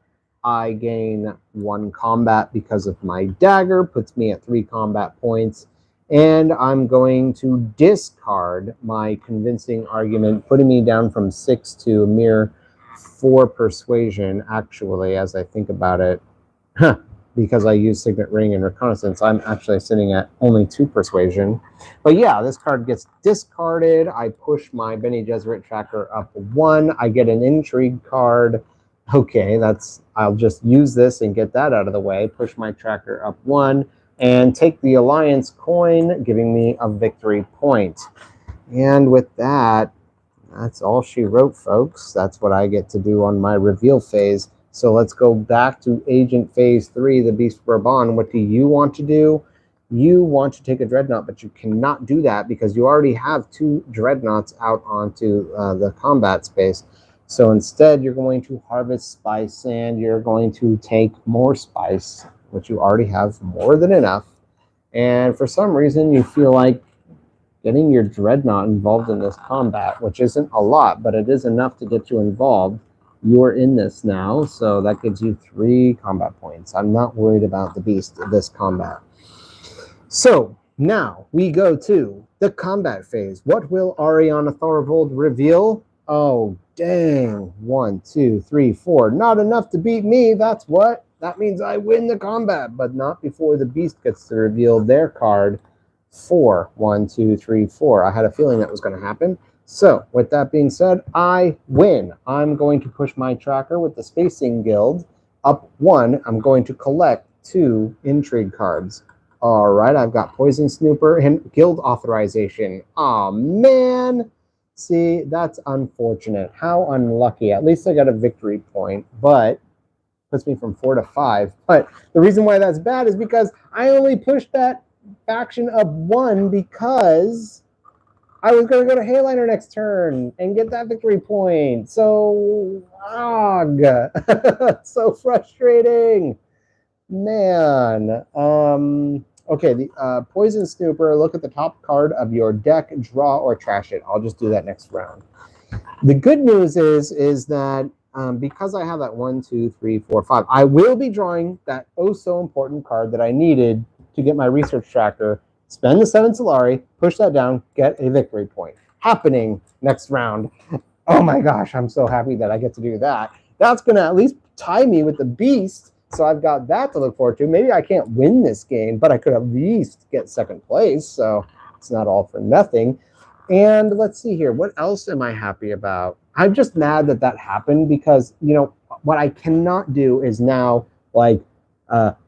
I gain 1 combat because of my dagger, puts me at 3 combat points. And I'm going to discard my convincing argument, putting me down from 6 to a mere 4 persuasion, actually, as I think about it. Because I use Signet Ring and Reconnaissance, I'm actually sitting at only 2 persuasion. But yeah, this card gets discarded. I push my Bene Gesserit tracker up 1. I get an intrigue card. Okay, I'll just use this and get that out of the way. Push my tracker up 1 and take the Alliance coin, giving me a victory point. And with that, that's all she wrote, folks. That's what I get to do on my reveal phase. So let's go back to Agent Phase 3, the Beast Bourbon. What do you want to do? You want to take a Dreadnought, but you cannot do that because you already have 2 Dreadnoughts out onto the combat space. So instead, you're going to harvest spice and you're going to take more spice, which you already have more than enough. And for some reason, you feel like getting your Dreadnought involved in this combat, which isn't a lot, but it is enough to get you involved. You're in this now, so that gives you 3 combat points. I'm not worried about the beast of this combat. So now we go to the combat phase. What will Ariana Thorvald reveal? Oh, dang. 1, 2, 3, 4. Not enough to beat me. That's what? That means I win the combat, but not before the beast gets to reveal their card. 4. 1, 2, 3, 4. I had a feeling that was going to happen. So, with that being said, I win. I'm going to push my tracker with the Spacing Guild up 1. I'm going to collect 2 intrigue cards. All right, I've got Poison Snooper and Guild Authorization. Aw, man. See, that's unfortunate. How unlucky. At least I got a victory point, but puts me from 4 to 5. But the reason why that's bad is because I only pushed that faction up 1 because I was going to go to Hayliner next turn and get that victory point. So, so frustrating. Man. Okay, the Poison Snooper, look at the top card of your deck, draw or trash it. I'll just do that next round. The good news is that because I have that 1, 2, 3, 4, 5, I will be drawing that oh so important card that I needed to get my research tracker, spend the 7 Solari, push that down, get a victory point. Happening next round. Oh my gosh, I'm so happy that I get to do that. That's going to at least tie me with the beast, so I've got that to look forward to. Maybe I can't win this game, but I could at least get 2nd place, so it's not all for nothing. And let's see here. What else am I happy about? I'm just mad that that happened because, you know, what I cannot do is now, like,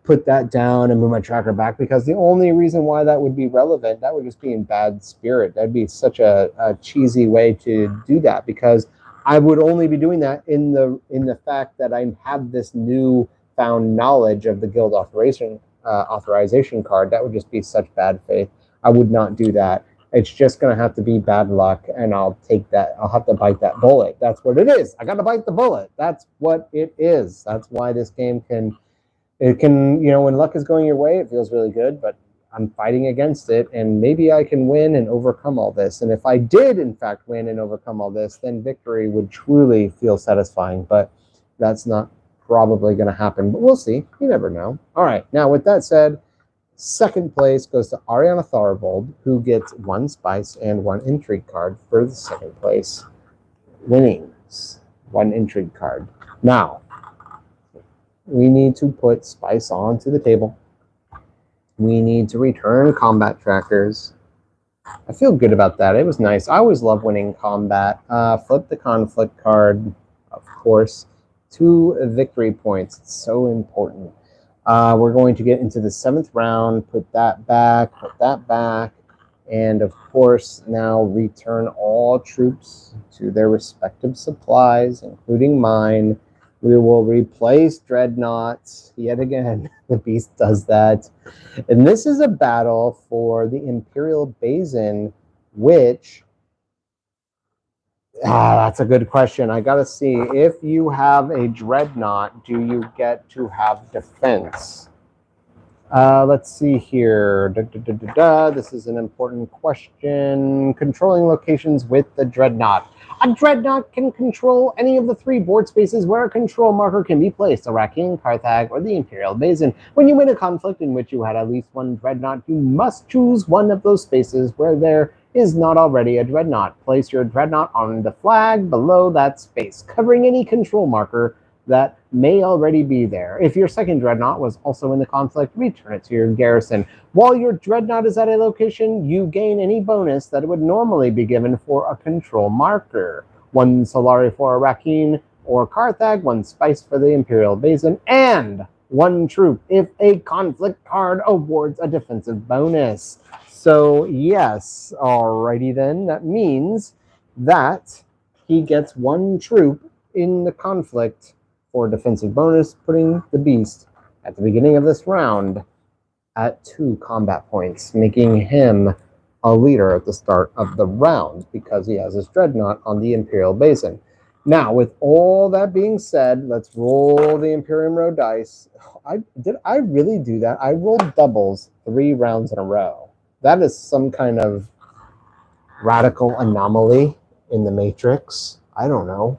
put that down and move my tracker back, because the only reason why that would be relevant, that would just be in bad spirit. That'd be such a cheesy way to do that, because I would only be doing that in the fact that I have this new found knowledge of the guild authorization card. That would just be such bad faith. I would not do that. It's just going to have to be bad luck, and I'll take that. I'll have to bite that bullet. That's what it is. I got to bite the bullet. That's what it is. That's why this game can, you know, when luck is going your way, it feels really good, but I'm fighting against it, and maybe I can win and overcome all this. And if I did, in fact, win and overcome all this, then victory would truly feel satisfying, but that's not probably going to happen, but we'll see. You never know. All right, now with that said, 2nd place goes to Ariana Thorvald, who gets 1 spice and 1 intrigue card for the 2nd place winnings. 1 intrigue card. Now, we need to put spice onto the table. We need to return combat trackers. I feel good about that. It was nice. I always love winning combat. Flip the conflict card, of course. 2 victory points. It's so important. We're going to get into the 7th round, put that back, And of course, now return all troops to their respective supplies, including mine. We will replace dreadnoughts yet again. The beast does that. And this is a battle for the Imperial Basin, which... that's a good question. I gotta see. If you have a dreadnought, do you get to have defense? Let's see here. This is an important question. Controlling locations with the dreadnought. A dreadnought can control any of the 3 board spaces where a control marker can be placed, Iraqi, Carthage, or the Imperial Basin. When you win a conflict in which you had at least 1 dreadnought, you must choose one of those spaces where there is not already a dreadnought. Place your dreadnought on the flag below that space, covering any control marker that may already be there. If your second dreadnought was also in the conflict, return it to your garrison. While your dreadnought is at a location, you gain any bonus that would normally be given for a control marker. 1 Solari for Iraqi or Carthage, 1 spice for the Imperial Basin, and 1 troop if a conflict card awards a defensive bonus. So yes, alrighty then, that means that he gets 1 troop in the conflict for defensive bonus, putting the beast at the beginning of this round at 2 combat points, making him a leader at the start of the round because he has his dreadnought on the Imperial Basin. Now, with all that being said, let's roll the Imperium Row dice. Did I really do that? I rolled doubles 3 rounds in a row. That is some kind of radical anomaly in the Matrix. I don't know.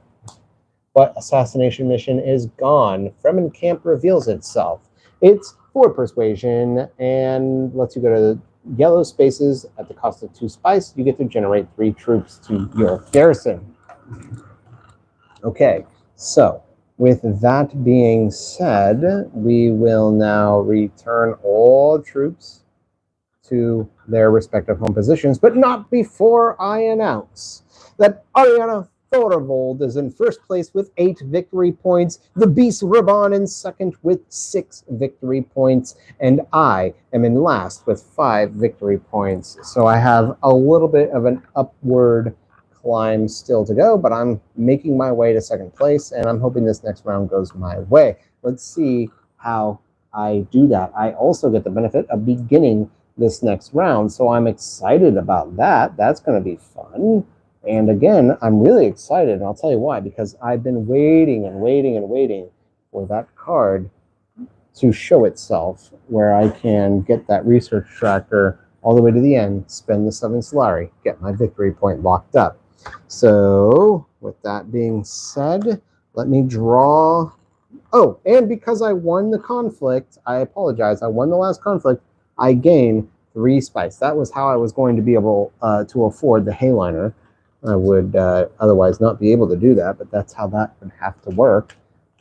But assassination mission is gone. Fremen camp reveals itself. It's 4 persuasion and lets you go to yellow spaces at the cost of 2 spice. You get to generate 3 troops to your garrison. Okay, so with that being said, we will now return all troops to their respective home positions, but not before I announce that Ariana Thorvald is in first place with 8 victory points, the Beast Raban in second with 6 victory points, and I am in last with 5 victory points. So I have a little bit of an upward climb still to go, but I'm making my way to second place, and I'm hoping this next round goes my way. Let's see how I do that. I also get the benefit of beginning this next round, so I'm excited about that. That's going to be fun. And again, I'm really excited, and I'll tell you why, because I've been waiting and waiting and waiting for that card to show itself where I can get that research tracker all the way to the end, spend the 7 Solari, get my victory point locked up. So with that being said, let me draw. Oh, and because I won the conflict, I apologize, I won the last conflict, I gain 3 spice. That was how I was going to be able to afford the Hayliner. I would otherwise not be able to do that, but that's how that would have to work.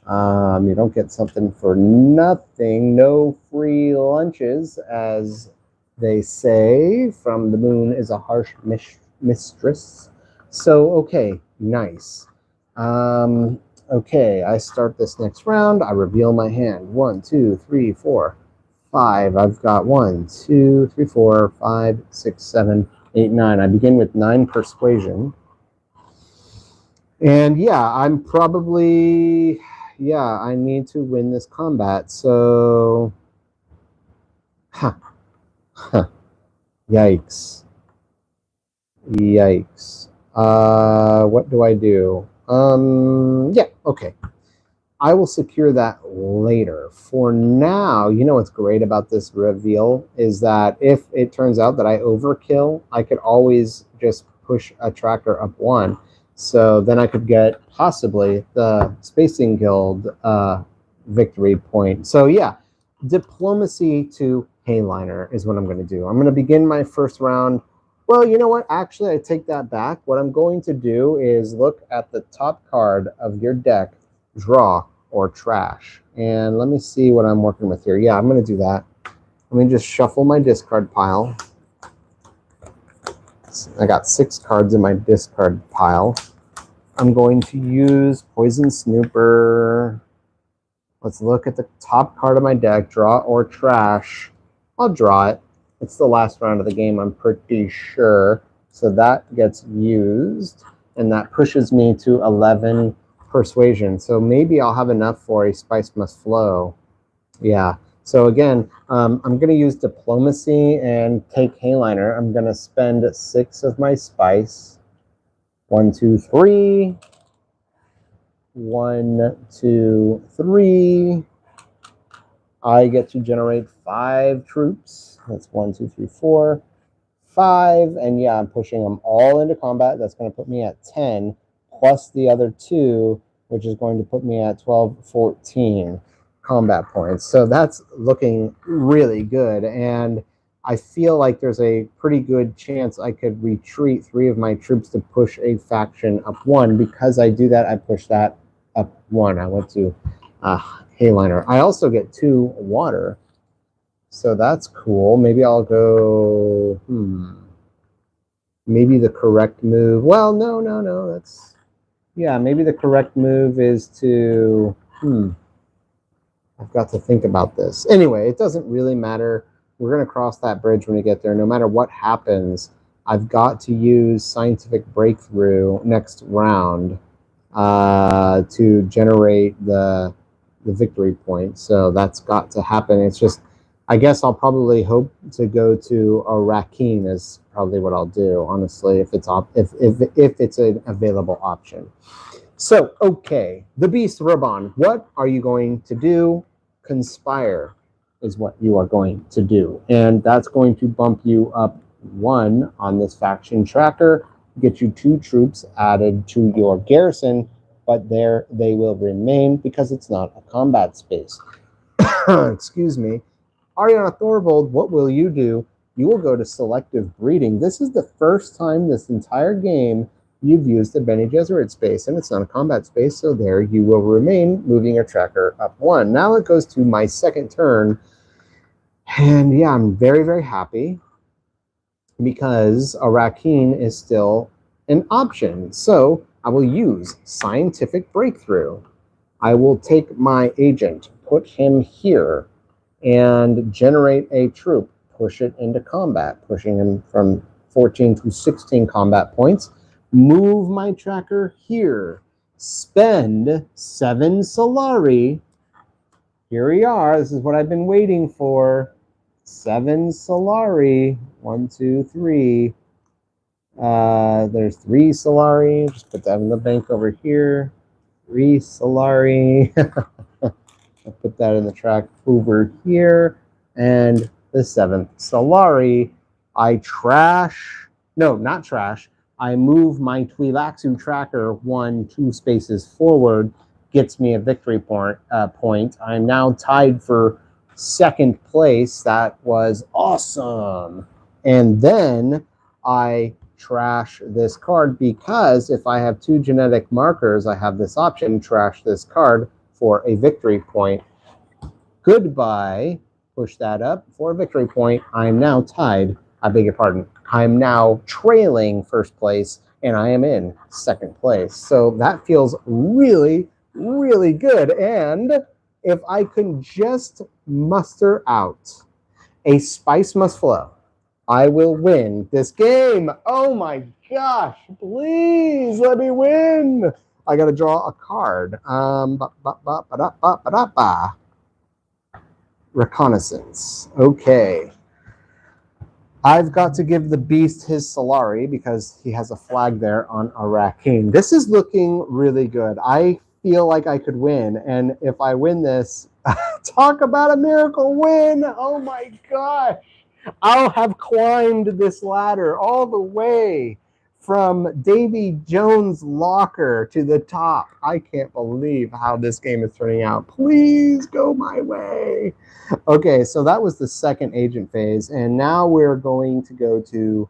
You don't get something for nothing. No free lunches, as they say. From the moon is a harsh mistress. So, okay, nice. Okay, I start this next round. I reveal my hand. 1, 2, 3, 4, 5. I've got 1, 2, 3, 4, 5, 6, 7, 8, 9. I begin with 9 persuasion. And yeah, I'm probably, I need to win this combat. So, yikes. Yikes. What do I do? Yeah, okay. I will secure that later. For now, you know what's great about this reveal is that if it turns out that I overkill, I could always just push a tracker up 1. So then I could get possibly the Spacing Guild victory point. So yeah, diplomacy to Hayliner is what I'm going to do. I'm going to begin my first round. Well, you know what? Actually, I take that back. What I'm going to do is look at the top card of your deck, draw, or trash. And let me see what I'm working with here. Yeah, I'm going to do that. Let me just shuffle my discard pile. I got 6 cards in my discard pile. I'm going to use Poison Snooper. Let's look at the top card of my deck, draw or trash. I'll draw it. It's the last round of the game, I'm pretty sure. So that gets used, and that pushes me to 11 persuasion. So maybe I'll have enough for a spice must flow. Yeah. So again, I'm going to use diplomacy and take Hayliner. I'm going to spend 6 of my spice. 1, 2, 3. 1, 2, 3. I get to generate 5 troops. That's 1, 2, 3, 4, 5. And yeah, I'm pushing them all into combat. That's going to put me at 10, plus the other 2, which is going to put me at 12, 14 combat points. So that's looking really good. And I feel like there's a pretty good chance I could retreat 3 of my troops to push a faction up 1. Because I do that, I push that up 1. I went to Hayliner. I also get 2 water. So that's cool. Maybe I'll go, maybe the correct move. Well, no. That's, yeah, maybe the correct move is to, I've got to think about this. Anyway, it doesn't really matter. We're going to cross that bridge when we get there. No matter what happens, I've got to use scientific breakthrough next round to generate the victory point. So that's got to happen. It's just, I guess I'll probably hope to go to Arrakeen is probably what I'll do, honestly, if it's if it's an available option. So, okay, the Beast Raban, what are you going to do? Conspire is what you are going to do. And that's going to bump you up 1 on this faction tracker, get you 2 troops added to your garrison, but there they will remain because it's not a combat space. Excuse me. Ariana Thorvald, what will you do? You will go to selective breeding. This is the first time this entire game you've used the Bene Gesserit space, and it's not a combat space, so there you will remain, moving your tracker up 1. Now it goes to my second turn, and yeah, I'm very, very happy because Arrakeen is still an option. So I will use scientific breakthrough. I will take my agent, put him here, and generate a troop, push it into combat, pushing him from 14 to 16 combat points. Move my tracker here, spend 7 Solari. Here we are. This is what I've been waiting for. 7 Solari. 1, 2, 3. There's 3 Solari. Just put that in the bank over here. 3 Solari. I'll put that in the track over here. And the 7th Solari. I trash. No, not trash. I move my Twi'lexu tracker 1, 2 spaces forward, gets me a victory point. I'm now tied for 2nd place. That was awesome. And then I trash this card because if I have 2 genetic markers, I have this option, trash this card for a victory point. Goodbye. Push that up for a victory point. I'm now tied. I beg your pardon. I'm now trailing 1st place, and I am in 2nd place. So that feels really, really good. And if I can just muster out a spice must flow, I will win this game. Oh my gosh, please let me win. I got to draw a card. Reconnaissance. Okay. I've got to give the beast his Solari because he has a flag there on Arrakeen. This is looking really good. I feel like I could win. And if I win this, talk about a miracle win. Oh my gosh. I'll have climbed this ladder all the way from Davy Jones' locker to the top. I can't believe how this game is turning out. Please go my way. Okay, so that was the 2nd agent phase, and now we're going to go to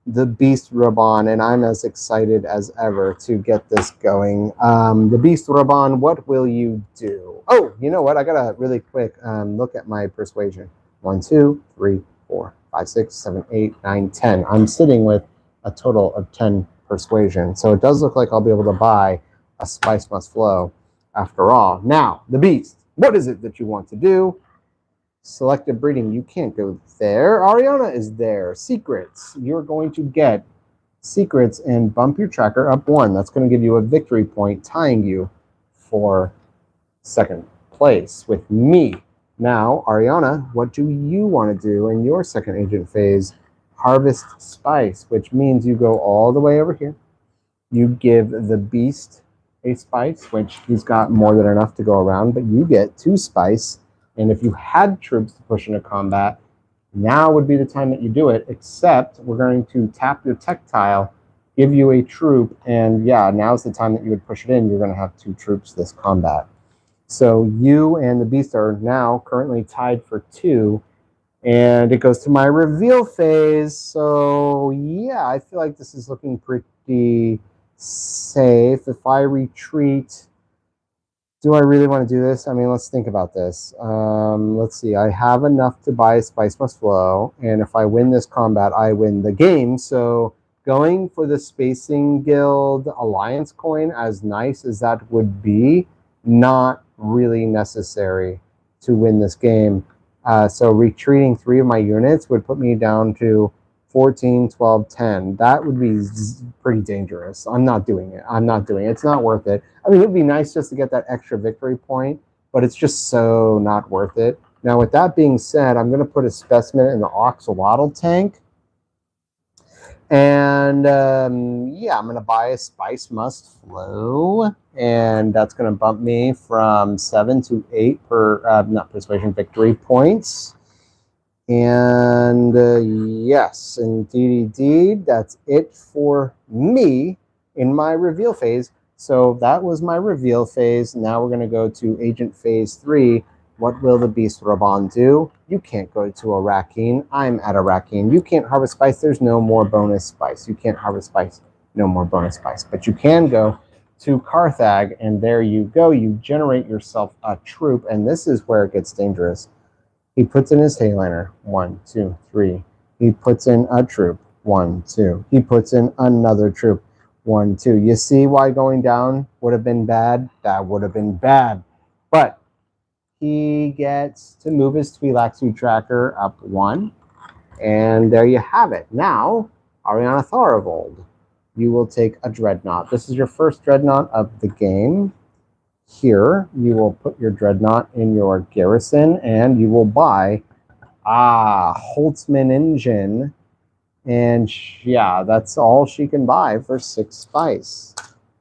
the Beast Raban, and I'm as excited as ever to get this going. The Beast Raban, what will you do? Oh, you know what? I gotta really quick look at my persuasion. 1, 2, 3, 4, 5, 6, 7, 8, 9, 10. I'm sitting with a total of 10 persuasion, so it does look like I'll be able to buy a spice must flow after all. Now, the Beast, what is it that you want to do? Selective breeding, you can't go there. Ariana is there. Secrets, you're going to get secrets and bump your tracker up 1. That's going to give you a victory point, tying you for second place with me. Now, Ariana, what do you want to do in your second agent phase? Harvest spice, which means you go all the way over here. You give the beast a spice, which he's got more than enough to go around, but you get 2 spice. And if you had troops to push into combat, now would be the time that you do it, except we're going to tap your tech tile, give you a troop, and yeah, now's the time that you would push it in. You're going to have 2 troops this combat. So you and the beast are now currently tied for 2, and it goes to my reveal phase. So yeah, I feel like this is looking pretty safe. If I retreat, do I really want to do this? I mean, let's think about this. Let's see. I have enough to buy Spice Must Flow, and if I win this combat, I win the game. So going for the Spacing Guild Alliance coin, as nice as that would be, not really necessary to win this game. So retreating 3 of my units would put me down to 14, 12, 10. That would be pretty dangerous. I'm not doing it. It's not worth it. I mean, it would be nice just to get that extra victory point, but it's just so not worth it. Now, with that being said, I'm going to put a specimen in the Oxalotl tank. And yeah, I'm going to buy a Spice Must Flow. And that's going to bump me from 7 to 8 per, not persuasion, victory points. And yes, indeed, that's it for me in my reveal phase. So that was my reveal phase. Now we're going to go to agent phase 3. What will the beast Raban do? You can't go to a Rakeen. I'm at a Rakeen. You can't harvest spice. There's no more bonus spice. You can't harvest spice. No more bonus spice. But you can go to Carthag, and there you go. You generate yourself a troop, and this is where it gets dangerous. He puts in his Hayliner, 1, 2, 3. He puts in a troop, 1, 2. He puts in another troop, 1, 2. You see why going down would have been bad? That would have been bad. But he gets to move his Twi'leksu tracker up 1. And there you have it. Now, Ariana Tharivold, you will take a Dreadnought. This is your first Dreadnought of the game. Here, you will put your Dreadnought in your garrison, and you will buy Holtzman engine. And yeah, that's all she can buy for 6 spice.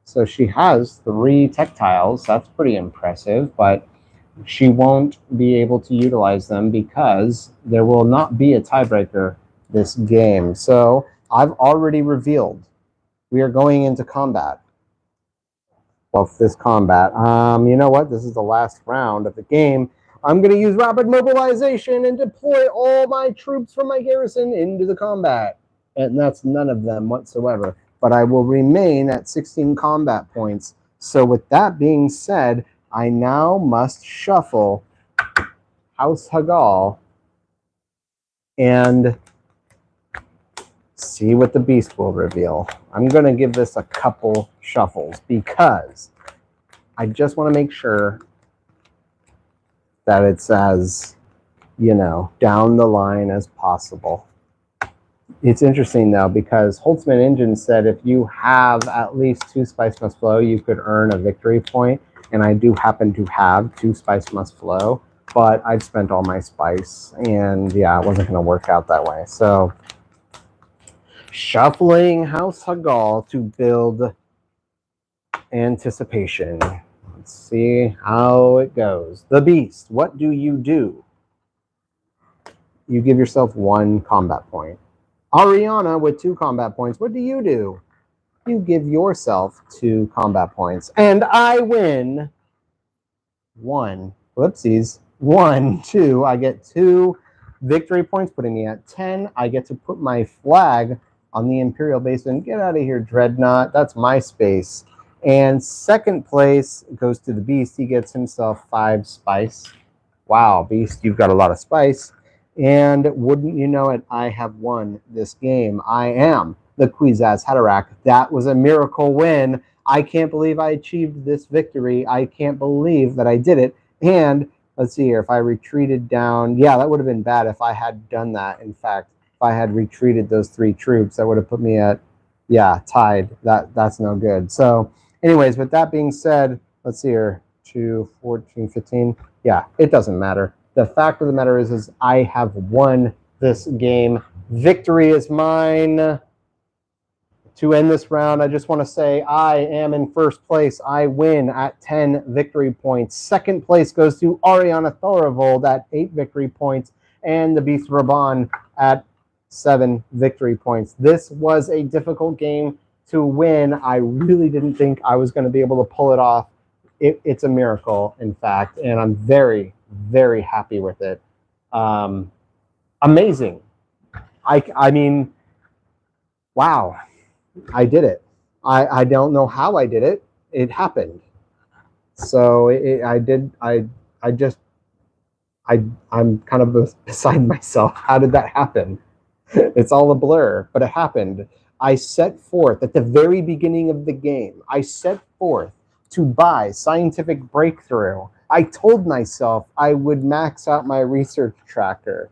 So she has 3 tech tiles. That's pretty impressive, but she won't be able to utilize them because there will not be a tiebreaker this game. So I've already revealed we are going into combat. Well, this combat. You know what? This is the last round of the game. I'm going to use rapid mobilization and deploy all my troops from my garrison into the combat. And that's none of them whatsoever. But I will remain at 16 combat points. So with that being said, I now must shuffle House Hagal and see what the beast will reveal. I'm going to give this a couple shuffles because I just want to make sure that it's as, down the line as possible. It's interesting, though, because Holtzman Engine said if you have at least 2 Spice Must Flow, you could earn a victory point. And I do happen to have 2 Spice Must Flow, but I've spent all my spice, and yeah, it wasn't going to work out that way. So shuffling House Hagal to build anticipation. Let's see how it goes. The beast, what do? You give yourself 1 combat point. Ariana with 2 combat points, what do? You give yourself 2 combat points. And I win 1. Whoopsies. 1, 2. I get 2 victory points, putting me at 10. I get to put my flag on the Imperial base and get out of here, Dreadnought. That's my space. And second place goes to the Beast. He gets himself 5 spice. Wow, Beast, you've got a lot of spice. And wouldn't you know it, I have won this game. I am the Kwisatz Haderach. That was a miracle win. I can't believe I achieved this victory. I can't believe that I did it. And let's see here. If I retreated down, yeah, that would have been bad if I had done that. In fact, if I had retreated those 3 troops, that would have put me at, yeah, tied. That's no good. So anyways, with that being said, let's see here. 2, 14, 15. Yeah, it doesn't matter. The fact of the matter is I have won this game. Victory is mine. To end this round, I just want to say I am in first place. I win at 10 victory points. Second place goes to Ariana Thorovold at 8 victory points, and the Beast Raban at 7 victory points. This was a difficult game to win. I really didn't think I was going to be able to pull it off. It's a miracle, in fact, and I'm very, very happy with it. Amazing. I mean, wow. I did it. I don't know how I did it. It happened. So I'm kind of beside myself. How did that happen? It's all a blur, but it happened. I set forth at the very beginning of the game. I set forth to buy Scientific Breakthrough. I told myself I would max out my research tracker.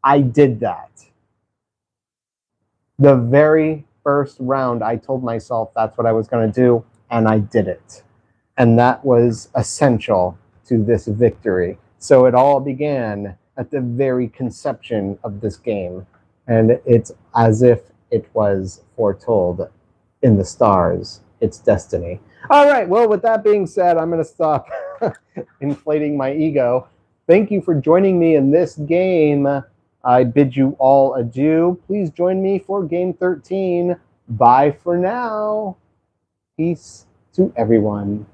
I did that. The very first round, I told myself that's what I was going to do, and I did it. And that was essential to this victory. So it all began at the very conception of this game. And it's as if it was foretold in the stars. It's destiny. All right, well, with that being said, I'm going to stop inflating my ego. Thank you for joining me in this game. I bid you all adieu. Please join me for game 13. Bye for now. Peace to everyone.